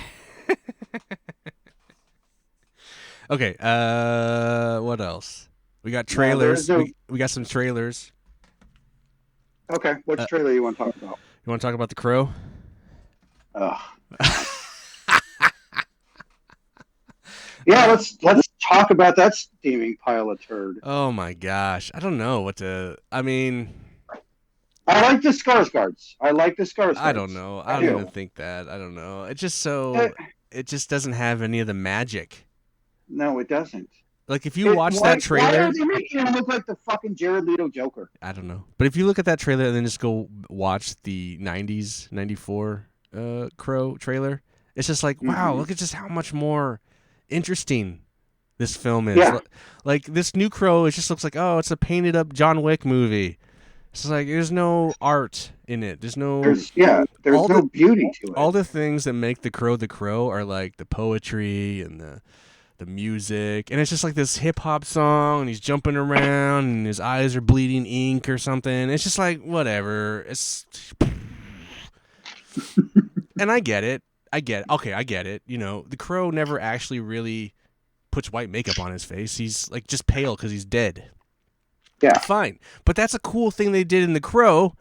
Okay, what else? We got trailers. We got some trailers. Okay, which trailer you want to talk about? You want to talk about The Crow? Yeah, let's talk about that steaming pile of turd. Oh my gosh, I don't know what to. I mean, I like the Skarsgårds. I don't know. I don't even think that. I don't know. It's just it just doesn't have any of the magic. No, it doesn't. Like if you watch that trailer, why are they making him look like the fucking Jared Leto Joker? I don't know. But if you look at that trailer and then just go watch the 90s, 94 Crow trailer, it's just like, wow, look at just how much more interesting this film is. Yeah. Like this new Crow, it just looks like, oh, it's a painted up John Wick movie. It's like there's no art in it. There's no there's all no the beauty to all it. the things that make the Crow are like the poetry and the music, and it's just like this hip hop song, and he's jumping around, and his eyes are bleeding ink or something. It's just like whatever. It's and I get it. Okay, I get it. You know, the Crow never actually really puts white makeup on his face. He's like just pale because he's dead. Yeah, Fine, but that's a cool thing they did in the Crow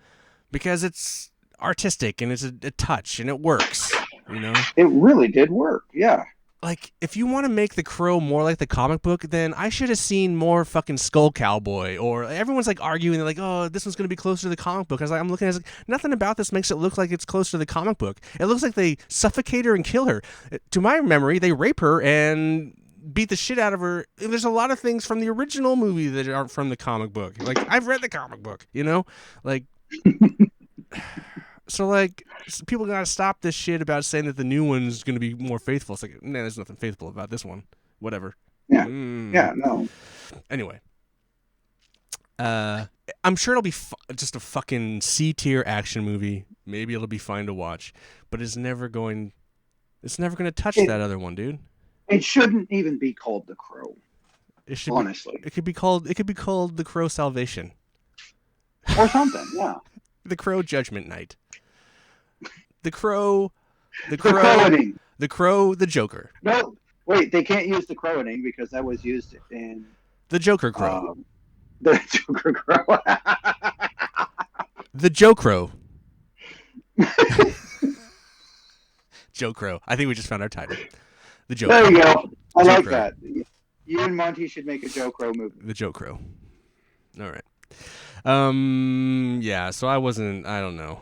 because it's artistic and it's a touch and it works. You know, it really did work. Yeah. like if you want to make the Crow more like the comic book, then I should have seen more fucking Skull Cowboy. Or everyone's like arguing, they're like, "Oh, this one's gonna be closer to the comic book." I'm looking at it, like, nothing about this makes it look like it's close to the comic book. It looks like they suffocate her and kill her. To my memory, they rape her and beat the shit out of her. There's a lot of things from the original movie that aren't from the comic book. Like I've read the comic book, you know, like. So like people gotta stop this shit about saying that the new one's gonna be more faithful. It's like, nah, there's nothing faithful about this one. Whatever. Yeah. Yeah. No. Anyway, I'm sure it'll be just a fucking C tier action movie. Maybe it'll be fine to watch, but it's never going to touch that other one, dude. It shouldn't even be called The Crow. It should honestly. It could be called The Crow Salvation or something. Yeah. The Crow Judgment Night. The Crow, the Joker. No, wait, they can't use the Crowaning because that was used in the Joker Crow. The Joker Crow. The Jokrow. Jokrow. I think we just found our title. The Jokrow. There you go. I Jokrow. like that. You and Monty should make a Jokrow movie. The Jokrow. All right. Yeah, so I don't know.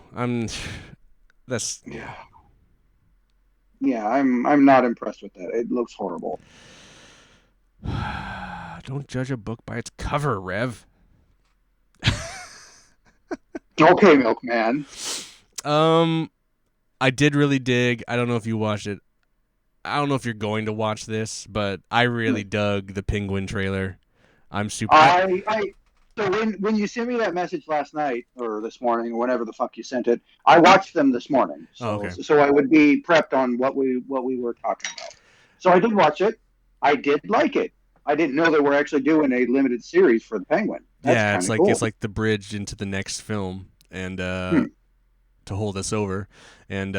Yeah, I'm not impressed with that. It looks horrible. Don't judge a book by its cover, Rev. Okay, Milkman. I did really dig. I don't know if you watched it. I don't know if you're going to watch this, but I really dug the Penguin trailer. I'm super. So when you sent me that message last night or this morning or whenever the fuck you sent it, I watched them this morning. So, so I would be prepped on what we were talking about. So I did watch it. I did like it. I didn't know they were actually doing a limited series for the Penguin. That's it's cool. It's like the bridge into the next film and to hold us over. And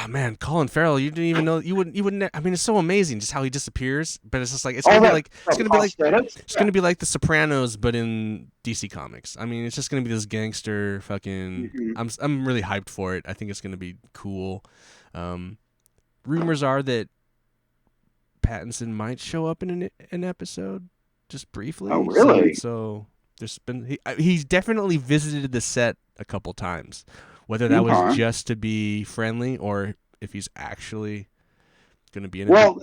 man, Colin Farrell, you didn't even know you wouldn't. I mean, it's so amazing just how he disappears. But it's just like it's gonna be like The Sopranos, but in DC Comics. I mean, it's just gonna be this gangster fucking. I'm really hyped for it. I think it's gonna be cool. Rumors are that Pattinson might show up in an episode, just briefly. Oh, really? So there's been he's definitely visited the set a couple times. Whether that was just to be friendly or if he's actually going to be in it. Well,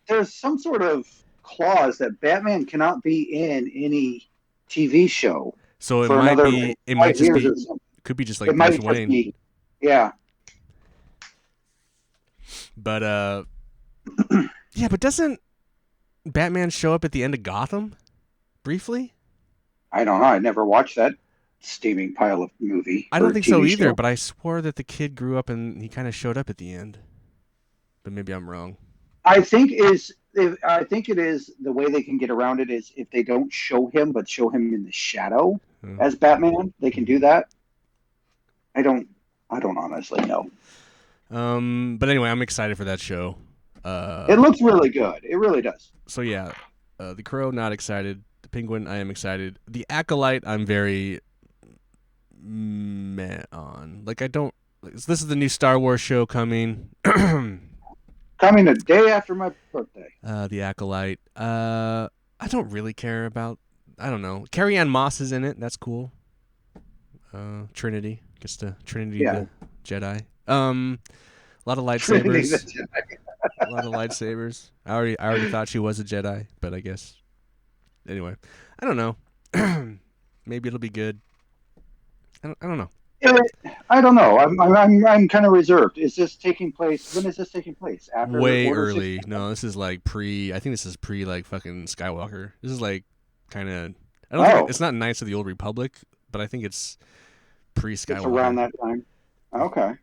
there's some sort of clause that Batman cannot be in any TV show. So it might just be could be just like Bruce Wayne. Yeah. But yeah, but doesn't Batman show up at the end of Gotham briefly? I don't know. I never watched that steaming pile of movie. I don't think so either, but I swore that the kid grew up and he kind of showed up at the end. But maybe I'm wrong. I think it is the way they can get around it is if they don't show him but show him in the shadow as Batman, they can do that. I don't honestly know. But anyway, I'm excited for that show. It looks really good. It really does. So yeah, the Crow, not excited. The Penguin, I am excited. The Acolyte, I'm very meh on. Like this is the new Star Wars show coming. Coming a day after my birthday. The Acolyte. I don't really care about. I don't know. Carrie-Anne Moss is in it. That's cool. Trinity gets to Trinity the Jedi. A lot of lightsabers. A lot of lightsabers. I already thought she was a Jedi, but I guess. Anyway, I don't know. Maybe it'll be good. I don't know. I don't know. I'm kind of reserved. Is this taking place? When is this taking place? After way early. No, this is like pre. I think this is pre like fucking Skywalker. This is like kind of I don't think it's not Knights of the Old Republic, but I think it's pre-Skywalker. It's around that time. Okay.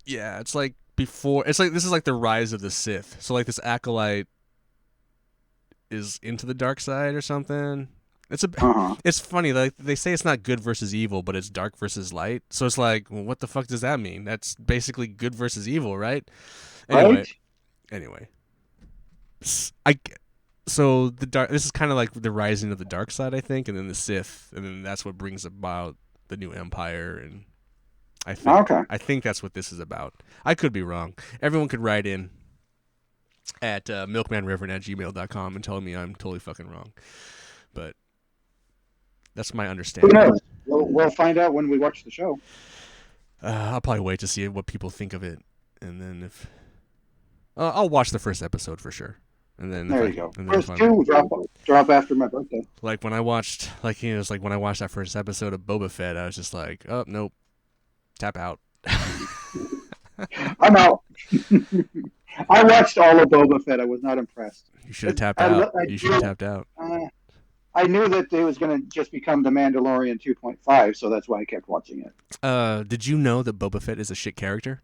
Yeah, it's like before. It's like this is like the rise of the Sith. So like this acolyte is into the dark side or something. It's funny. Like they say it's not good versus evil, but it's dark versus light. So it's like, well, what the fuck does that mean? That's basically good versus evil, right? Anyway. So the dark. This is kind of like the rising of the dark side, I think, and then the Sith, and then that's what brings about the new Empire, and I think that's what this is about. I could be wrong. Everyone could write in at milkmanrev@gmail.com and tell me I'm totally fucking wrong, but that's my understanding. Who knows? We'll find out when we watch the show. I'll probably wait to see what people think of it, and then if I'll watch the first episode for sure. And then there you go. First two drop after my birthday. Like when I watched, it's like when I watched that first episode of Boba Fett, I was just like, oh nope, tap out. I'm out. I watched all of Boba Fett. I was not impressed. You should have tapped out. You should have tapped out. I knew that it was going to just become The Mandalorian 2.5, so that's why I kept watching it. Did you know that Boba Fett is a shit character?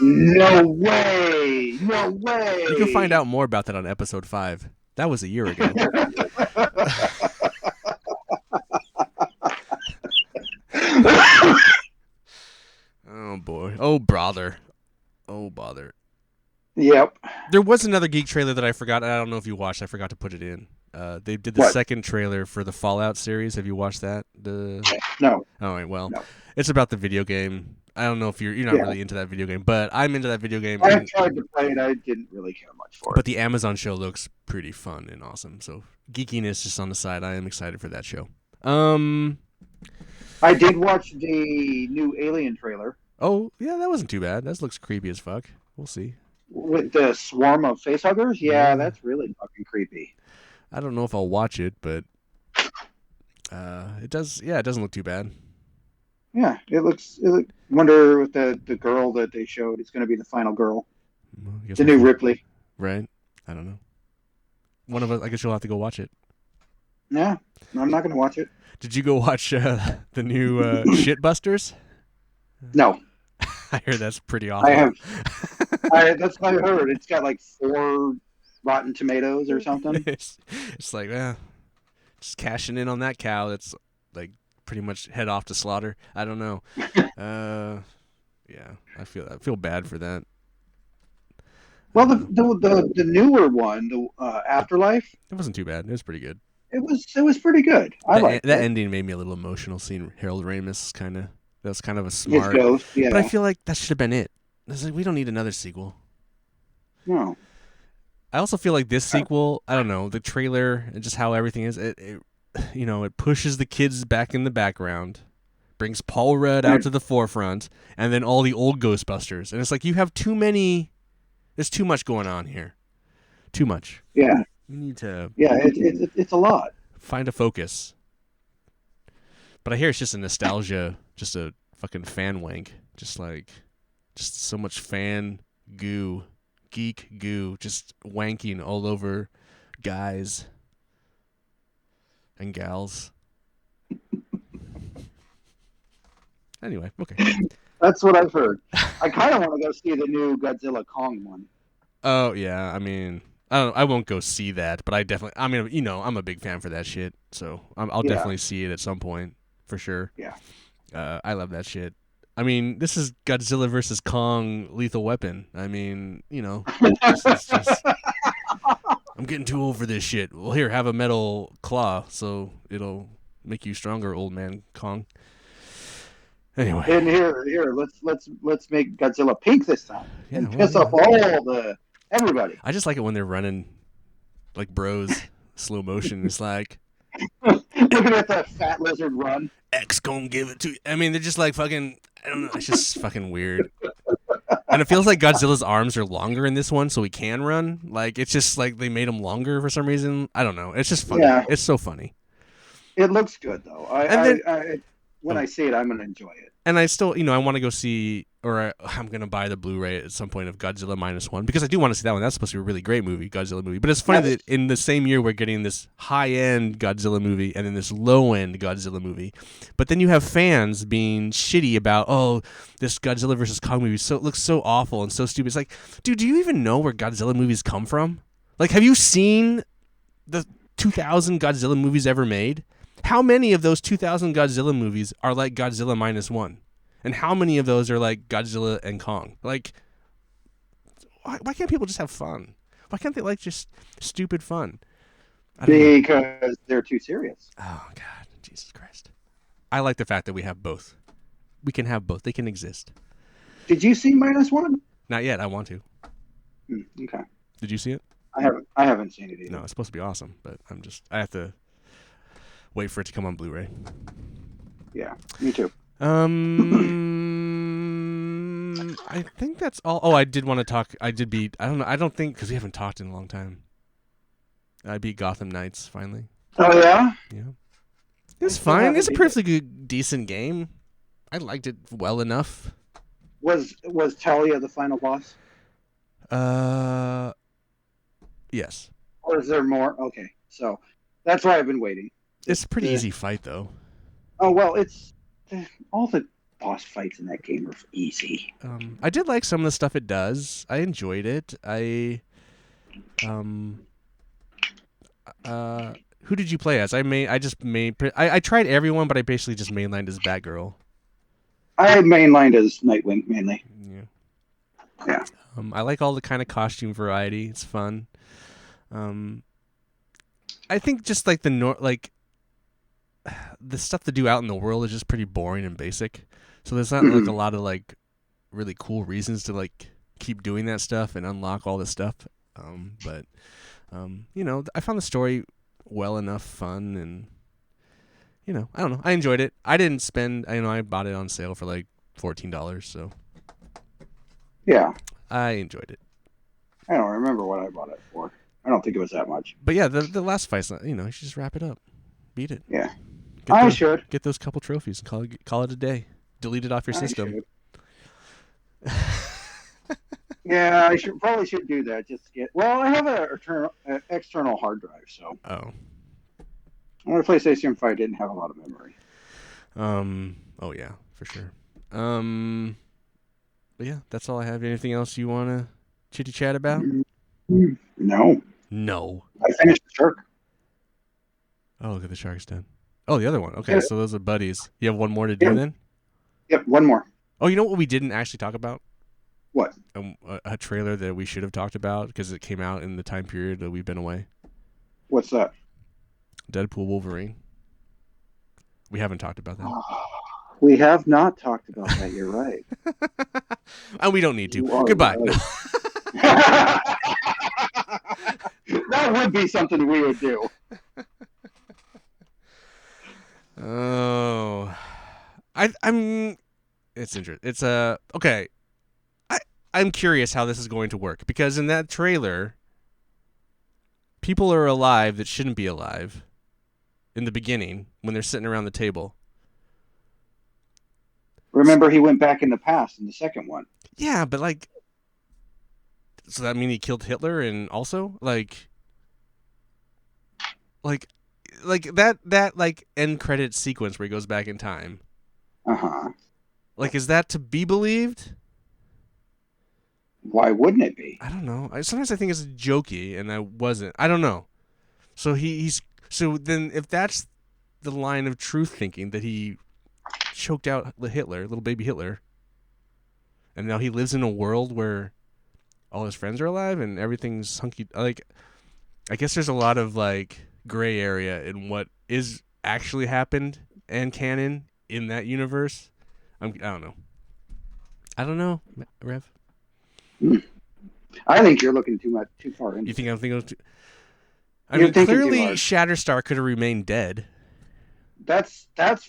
No way! No way! You can find out more about that on episode 5. That was a year ago. Oh boy! Oh brother! Oh bother! Yep. There was another Geek trailer that I forgot. I don't know if you watched. I forgot to put it in. They did the second trailer for the Fallout series. Have you watched that? No. All right. Well, no. It's about the video game. I don't know if you're not really into that video game, but I'm into that video game. I tried to play it. I didn't really care much for it. But the Amazon show looks pretty fun and awesome. So geekiness just on the side. I am excited for that show. I did watch the new Alien trailer. Oh yeah, that wasn't too bad. That looks creepy as fuck. We'll see. With the swarm of facehuggers? Yeah, that's really fucking creepy. I don't know if I'll watch it, but it does. Yeah, it doesn't look too bad. Yeah, it looks. Wonder with the girl that they showed. It's going to be the final girl. Well, the new Ripley. Right. I don't know. One of us. I guess you'll have to go watch it. Yeah, I'm not going to watch it. Did you go watch the new Shitbusters? No. I heard that's pretty awful. I have. That's what I heard. It's got like 4 Rotten Tomatoes or something. It's like, just cashing in on that cow that's like pretty much head off to slaughter. I don't know. Yeah, I feel bad for that. Well, the newer one, the Afterlife. It wasn't too bad. It was pretty good. It was pretty good. I liked that it. ending made me a little emotional. Seeing Harold Ramis that was kind of a smart. His ghost, yeah. But I feel like that should have been it. It's like we don't need another sequel. No. I also feel like this sequel, I don't know, the trailer and just how everything is, it pushes the kids back in the background, brings Paul Rudd out to the forefront, and then all the old Ghostbusters. And it's like you have there's too much going on here. Too much. Yeah. You need to... Yeah, it's a lot. Find a focus. But I hear it's just a nostalgia, just a fucking fan wank. Just so much fan goo. Geek goo, just wanking all over guys and gals. Anyway, okay. That's what I've heard. I kind of want to go see the new Godzilla Kong one. Oh yeah, I mean, I won't go see that, but I'm a big fan for that shit, so I'll definitely see it at some point for sure. Yeah. I love that shit. I mean, this is Godzilla versus Kong Lethal Weapon. I mean, it's just, I'm getting too old for this shit. Well, here, have a metal claw, so it'll make you stronger, old man Kong. Anyway. And here, let's make Godzilla pink this time and piss off all everybody. I just like it when they're running like bros, slow motion. It's like looking at that fat lizard run. X gonna give it to you. I mean, they're just like fucking. I don't know. It's just fucking weird. And it feels like Godzilla's arms are longer in this one, so he can run. Like it's just like they made him longer for some reason. I don't know. It's just funny. It's so funny. It looks good though. When I see it, I'm gonna enjoy it. And I still, I want to go see, or I'm going to buy the Blu-ray at some point of Godzilla -1 because I do want to see that one. That's supposed to be a really great movie, Godzilla movie. But it's funny that in the same year we're getting this high-end Godzilla movie and then this low-end Godzilla movie. But then you have fans being shitty about, oh, this Godzilla versus Kong movie looks so awful and so stupid. It's like, dude, do you even know where Godzilla movies come from? Like, have you seen the 2,000 Godzilla movies ever made? How many of those 2,000 Godzilla movies are like Godzilla -1? And how many of those are like Godzilla and Kong? Like, why can't people just have fun? Why can't they like just stupid fun? Because they're too serious. Oh, God. Jesus Christ. I like the fact that we have both. We can have both. They can exist. Did you see -1? Not yet. I want to. Okay. Did you see it? I haven't seen it either. No, it's supposed to be awesome, but I have to wait for it to come on Blu-ray. Yeah, me too. I think that's all. Oh, I did want to talk. I don't know. I don't think because we haven't talked in a long time. I beat Gotham Knights finally. Oh yeah. Yeah. It's fine. It's a perfectly good, decent game. I liked it well enough. Was Talia the final boss? Yes. Or is there more? Okay, so that's why I've been waiting. It's a pretty easy fight though. Oh well, it's all the boss fights in that game are easy. I did like some of the stuff it does. I enjoyed it. Who did you play as? I tried everyone, but I basically just mainlined as Batgirl. I mainlined as Nightwing mainly. Yeah. I like all the kind of costume variety. It's fun. I think just like the stuff to do out in the world is just pretty boring and basic. So there's not like a lot of like really cool reasons to like keep doing that stuff and unlock all this stuff. But I found the story well enough fun, and I don't know. I enjoyed it. I didn't spend. I bought it on sale for like $14. So yeah, I enjoyed it. I don't remember what I bought it for. I don't think it was that much. But yeah, the last fight's not. You should just wrap it up, beat it. Yeah, I should get those couple trophies and call it a day. Delete it off your system. Yeah, I probably should do that. Just get. Well, I have an external hard drive, so. Oh. On a PlayStation 5 didn't have a lot of memory. Oh yeah, for sure. But yeah, that's all I have. Anything else you want to chitty chat about? No. No. I finished the shark. Oh, look at the shark's done. Oh, the other one. Okay, so those are buddies. You have one more to do then? Yep, one more. Oh, you know what we didn't actually talk about? What? A trailer that we should have talked about because it came out in the time period that we've been away. What's that? Deadpool Wolverine. We haven't talked about that. We have not talked about that. You're right. And we don't need to. Goodbye. Right. That would be something we would do. Oh, I'm. It's interesting. It's okay. I'm curious how this is going to work because in that trailer, people are alive that shouldn't be alive. In the beginning, when they're sitting around the table. Remember, he went back in the past in the second one. Yeah, but like, so that mean he killed Hitler and also like that like end credit sequence where he goes back in time. Like, is that to be believed? Why wouldn't it be? I don't know. Sometimes I think it's jokey, and I wasn't. I don't know. So so then if that's the line of truth thinking that he choked out Hitler, little baby Hitler, and now he lives in a world where all his friends are alive and everything's hunky. Like, I guess there's a lot of like gray area in what is actually happened and canon in that universe. I don't know. I don't know, Rev. I think you're looking too far into. You think I'm thinking too? I mean, clearly Shatterstar could have remained dead. That's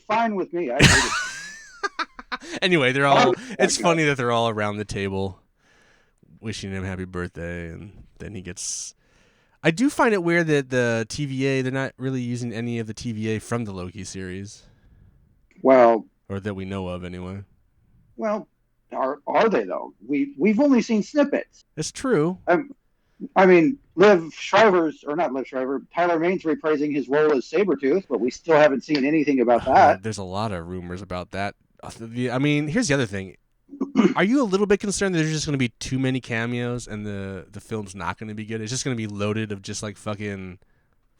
fine with me. I hate it. Anyway, they're all. It's funny that they're all around the table, wishing him happy birthday, and then he gets. I do find it weird that the TVA they're not really using any of the TVA from the Loki series. Well, or that we know of anyway. Well, are they though? We've only seen snippets. It's true. I mean, Liv Shriver's, or not Liv Shriver, Tyler Maine's reprising his role as Sabretooth, but we still haven't seen anything about that. There's a lot of rumors about that. I mean, here's the other thing. Are you a little bit concerned that there's just going to be too many cameos and the film's not going to be good? It's just going to be loaded of just like fucking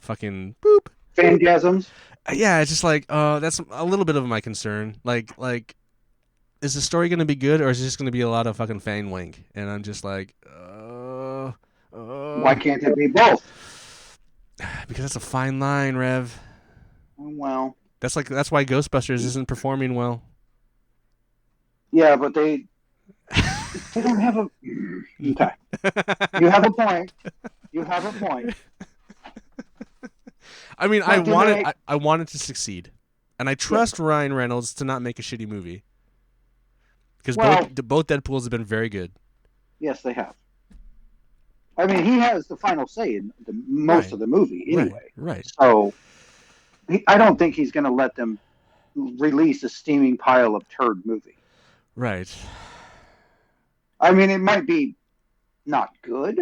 boop. Phantasms. Yeah, it's just like, that's a little bit of my concern. Like, is the story going to be good or is it just going to be a lot of fucking fan wank? And I'm just like, Why can't it be both? because that's a fine line, Rev. Well, that's why Ghostbusters isn't performing well. Yeah, but they don't have a. Okay, you have a point. You have a point. I mean, I wanted to succeed, and I trust Ryan Reynolds to not make a shitty movie because both Deadpools have been very good. Yes, they have. I mean, he has the final say in most of the movie anyway. Right. So, I don't think he's going to let them release a steaming pile of turd movie. Right. I mean, it might be not good,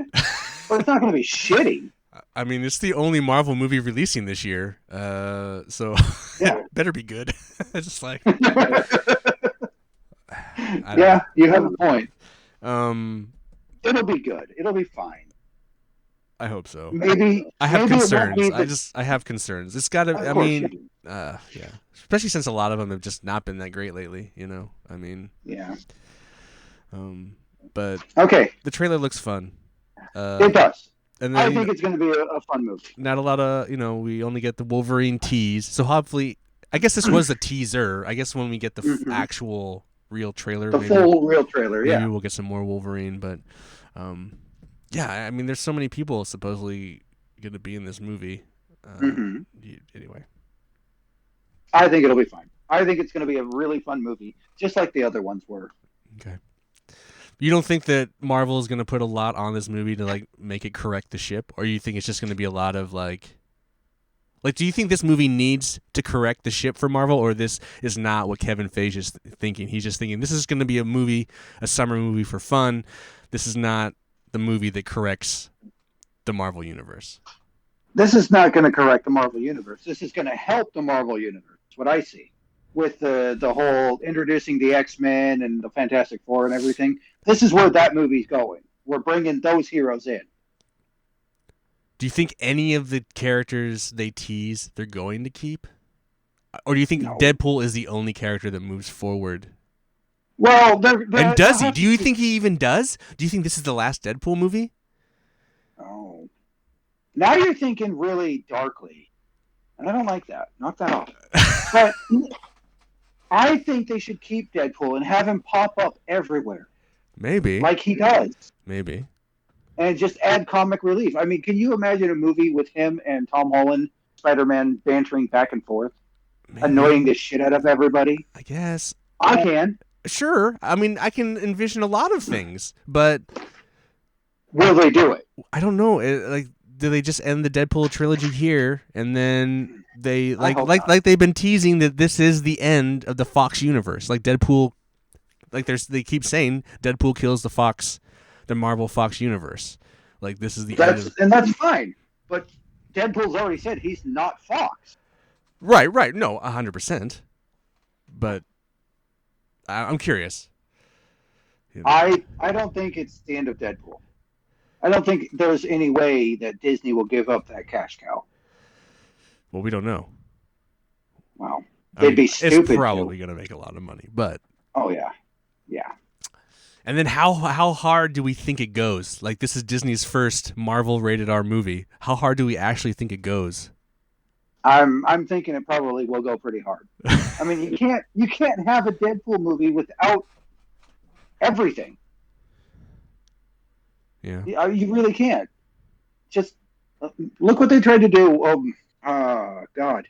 but it's not going to be shitty. I mean, it's the only Marvel movie releasing this year, so it better be good. It's just like, yeah, you have a point. It'll be good. It'll be fine. I hope so. Maybe I have concerns. I have concerns. It's got to. I mean, yeah. Especially since a lot of them have just not been that great lately. You know. I mean. Yeah. But okay. The trailer looks fun. It does. And then, I think it's going to be a fun movie. Not a lot of, we only get the Wolverine tease. So hopefully, I guess this was a teaser. I guess when we get the actual real trailer, full real trailer, maybe we'll get some more Wolverine. But yeah, I mean, there's so many people supposedly going to be in this movie. Anyway, I think it'll be fine. I think it's going to be a really fun movie, just like the other ones were. Okay. You don't think that Marvel is going to put a lot on this movie to like make it correct the ship, or you think it's just going to be a lot of like do you think this movie needs to correct the ship for Marvel, or this is not what Kevin Feige is thinking? He's just thinking this is going to be a summer movie for fun. This is not the movie that corrects the Marvel universe. This is not going to correct the Marvel universe. This is going to help the Marvel universe. That's what I see. With the whole introducing the X-Men and the Fantastic Four and everything. This is where that movie's going. We're bringing those heroes in. Do you think any of the characters they tease they're going to keep? Or do you think Deadpool is the only character that moves forward? Well, and does he? Do you think he even does? Do you think this is the last Deadpool movie? Oh. Now you're thinking really darkly. And I don't like that. Knock that off. But I think they should keep Deadpool and have him pop up everywhere. Maybe. Like he does. Maybe. And just add comic relief. I mean, can you imagine a movie with him and Tom Holland, Spider-Man, bantering back and forth? Maybe. Annoying the shit out of everybody? I guess. I can. Sure. I mean, I can envision a lot of things, but... Will they do it? I don't know. Do they just end the Deadpool trilogy here, and then they like they've been teasing that this is the end of the Fox universe? Like Deadpool... they keep saying Deadpool kills the Marvel Fox universe. Like this is the end. And that's fine. But Deadpool's already said he's not Fox. Right. No, 100%. But I'm curious. I don't think it's the end of Deadpool. I don't think there's any way that Disney will give up that cash cow. Well, we don't know. Well, they'd be stupid. It's probably going to make a lot of money, but... Oh, yeah. Yeah. And then how hard do we think it goes? Like, this is Disney's first Marvel rated R movie. How hard do we actually think it goes? I'm thinking it probably will go pretty hard. I mean, you can't have a Deadpool movie without everything. Yeah. You really can't. Just look what they tried to do. God.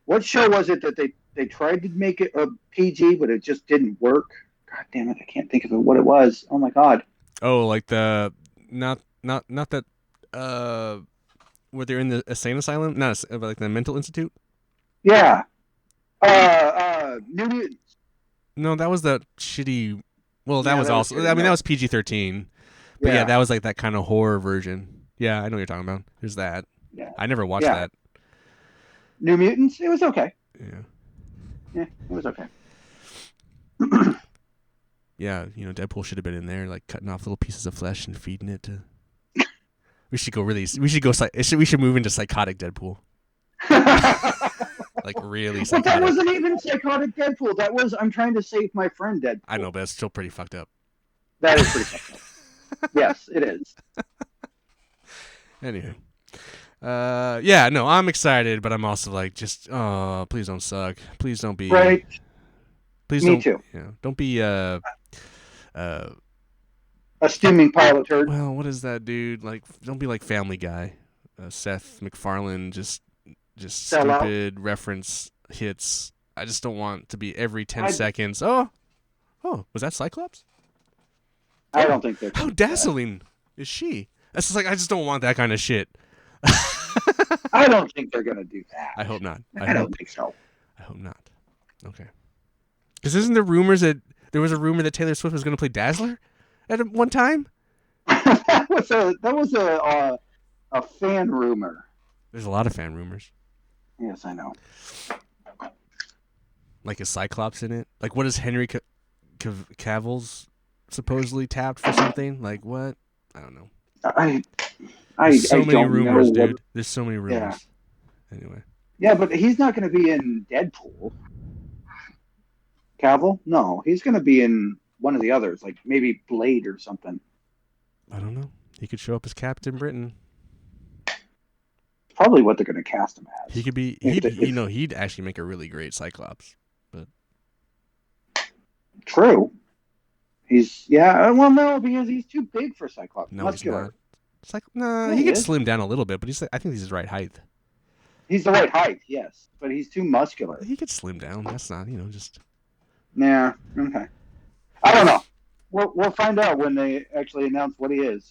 What show was it that they tried to make it a PG, but it just didn't work? God damn it, I can't think of what it was. Oh my God. Oh, like the not that where they're in the insane asylum? Not like the mental institute? Yeah. New Mutants. No, that was that shitty. Well, that Yeah, was that was also. shitty, I mean, that no. was PG-13. But yeah, that was like that kind of horror version. Yeah, I know what you're talking about. There's that. Yeah. I never watched Yeah. that. New Mutants. It was okay. Yeah. Yeah, it was okay. Yeah, Deadpool should have been in there, like cutting off little pieces of flesh and feeding it to. We should go really. We should go. We should move into psychotic Deadpool. Like really But psychotic. that wasn't even psychotic Deadpool. That was I'm trying to save my friend Deadpool. I know, but it's still pretty fucked up. That is pretty fucked up. Yes, it is. Anyway. Yeah, no, I'm excited, but I'm also like, just, please don't suck. Please don't be. Right. Please Me don't. too. Don't be, A steaming pile of turd. well, what is that, dude? Like, don't be like Family Guy. Seth MacFarlane, just Sell out. stupid reference hits. I just don't want to be every 10 seconds. Oh, was that Cyclops? I don't think they're. How dazzling is she? That's just like, I just don't want that kind of shit. I don't think they're gonna do that. I hope not. I don't think so. I hope not. Okay. Because isn't there rumors that there was a rumor that Taylor Swift was going to play Dazzler at one time? that was a fan rumor. There's a lot of fan rumors. Yes, I know. Like a Cyclops in it. Like, what is Henry Cavill's supposedly tapped for something? Like what? I don't know. There's so many rumors, dude. There's so many rumors. Yeah. Anyway. Yeah, but he's not going to be in Deadpool. Cavill? No, he's going to be in one of the others, like maybe Blade or something. I don't know. He could show up as Captain Britain. Probably what they're going to cast him as. He could be. He'd actually make a really great Cyclops. But true. Well, no, because he's too big for Cyclops. No, muscular. he's not. It's like, nah, he could slim down a little bit, but I think he's his right height. He's the right height, yes, but he's too muscular. He could slim down. That's not, just. Yeah. Okay. I don't know. We'll find out when they actually announce what he is.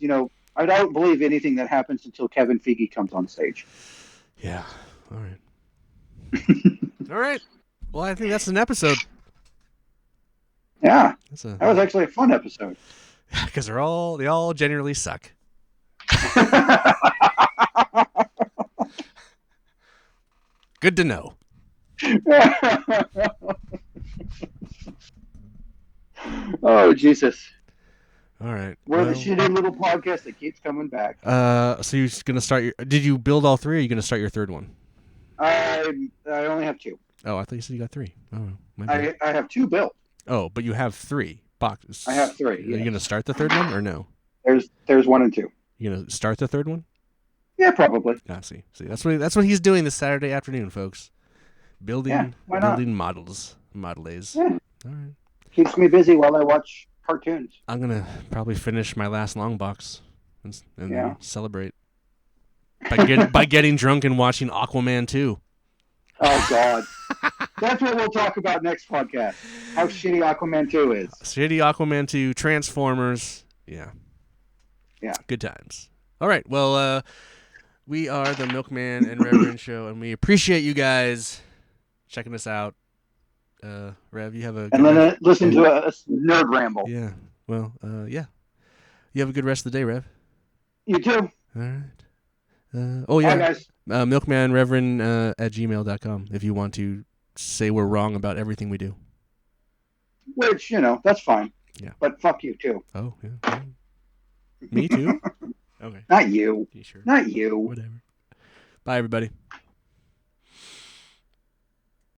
I don't believe anything that happens until Kevin Feige comes on stage. Yeah. All right. All right. Well, I think that's an episode. Yeah. That was actually a fun episode. Because they all generally suck. Good to know. Oh, Jesus. All right. We're the shitty little podcast that keeps coming back. So you're going to start did you build all three, or are you going to start your third one? I only have two. Oh, I thought you said you got three. Oh, I have two built. Oh, but you have three boxes. I have three. Are you going to start the third one or no? There's one and two. You going to start the third one? Yeah, probably. Ah, see, that's what he's doing this Saturday afternoon, folks. Building models. Yeah. All right. Keeps me busy while I watch cartoons. I'm gonna probably finish my last long box and then celebrate by getting drunk and watching Aquaman 2. Oh God, that's what we'll talk about next podcast. How shitty Aquaman 2 is. Shitty Aquaman 2, Transformers. Yeah. Good times. All right. Well, we are the MilkMan and Reverend Show, and we appreciate you guys checking us out. Rev, you have a and then listen to a nerd ramble. Yeah. Well, yeah. You have a good rest of the day, Rev. You too. All right. Oh yeah. Bye, guys. MilkManReverend at gmail.com if you want to say we're wrong about everything we do. Which that's fine. Yeah. But fuck you too. Oh yeah. Me too. Okay. Not you. Sure? Not you. Whatever. Bye, everybody.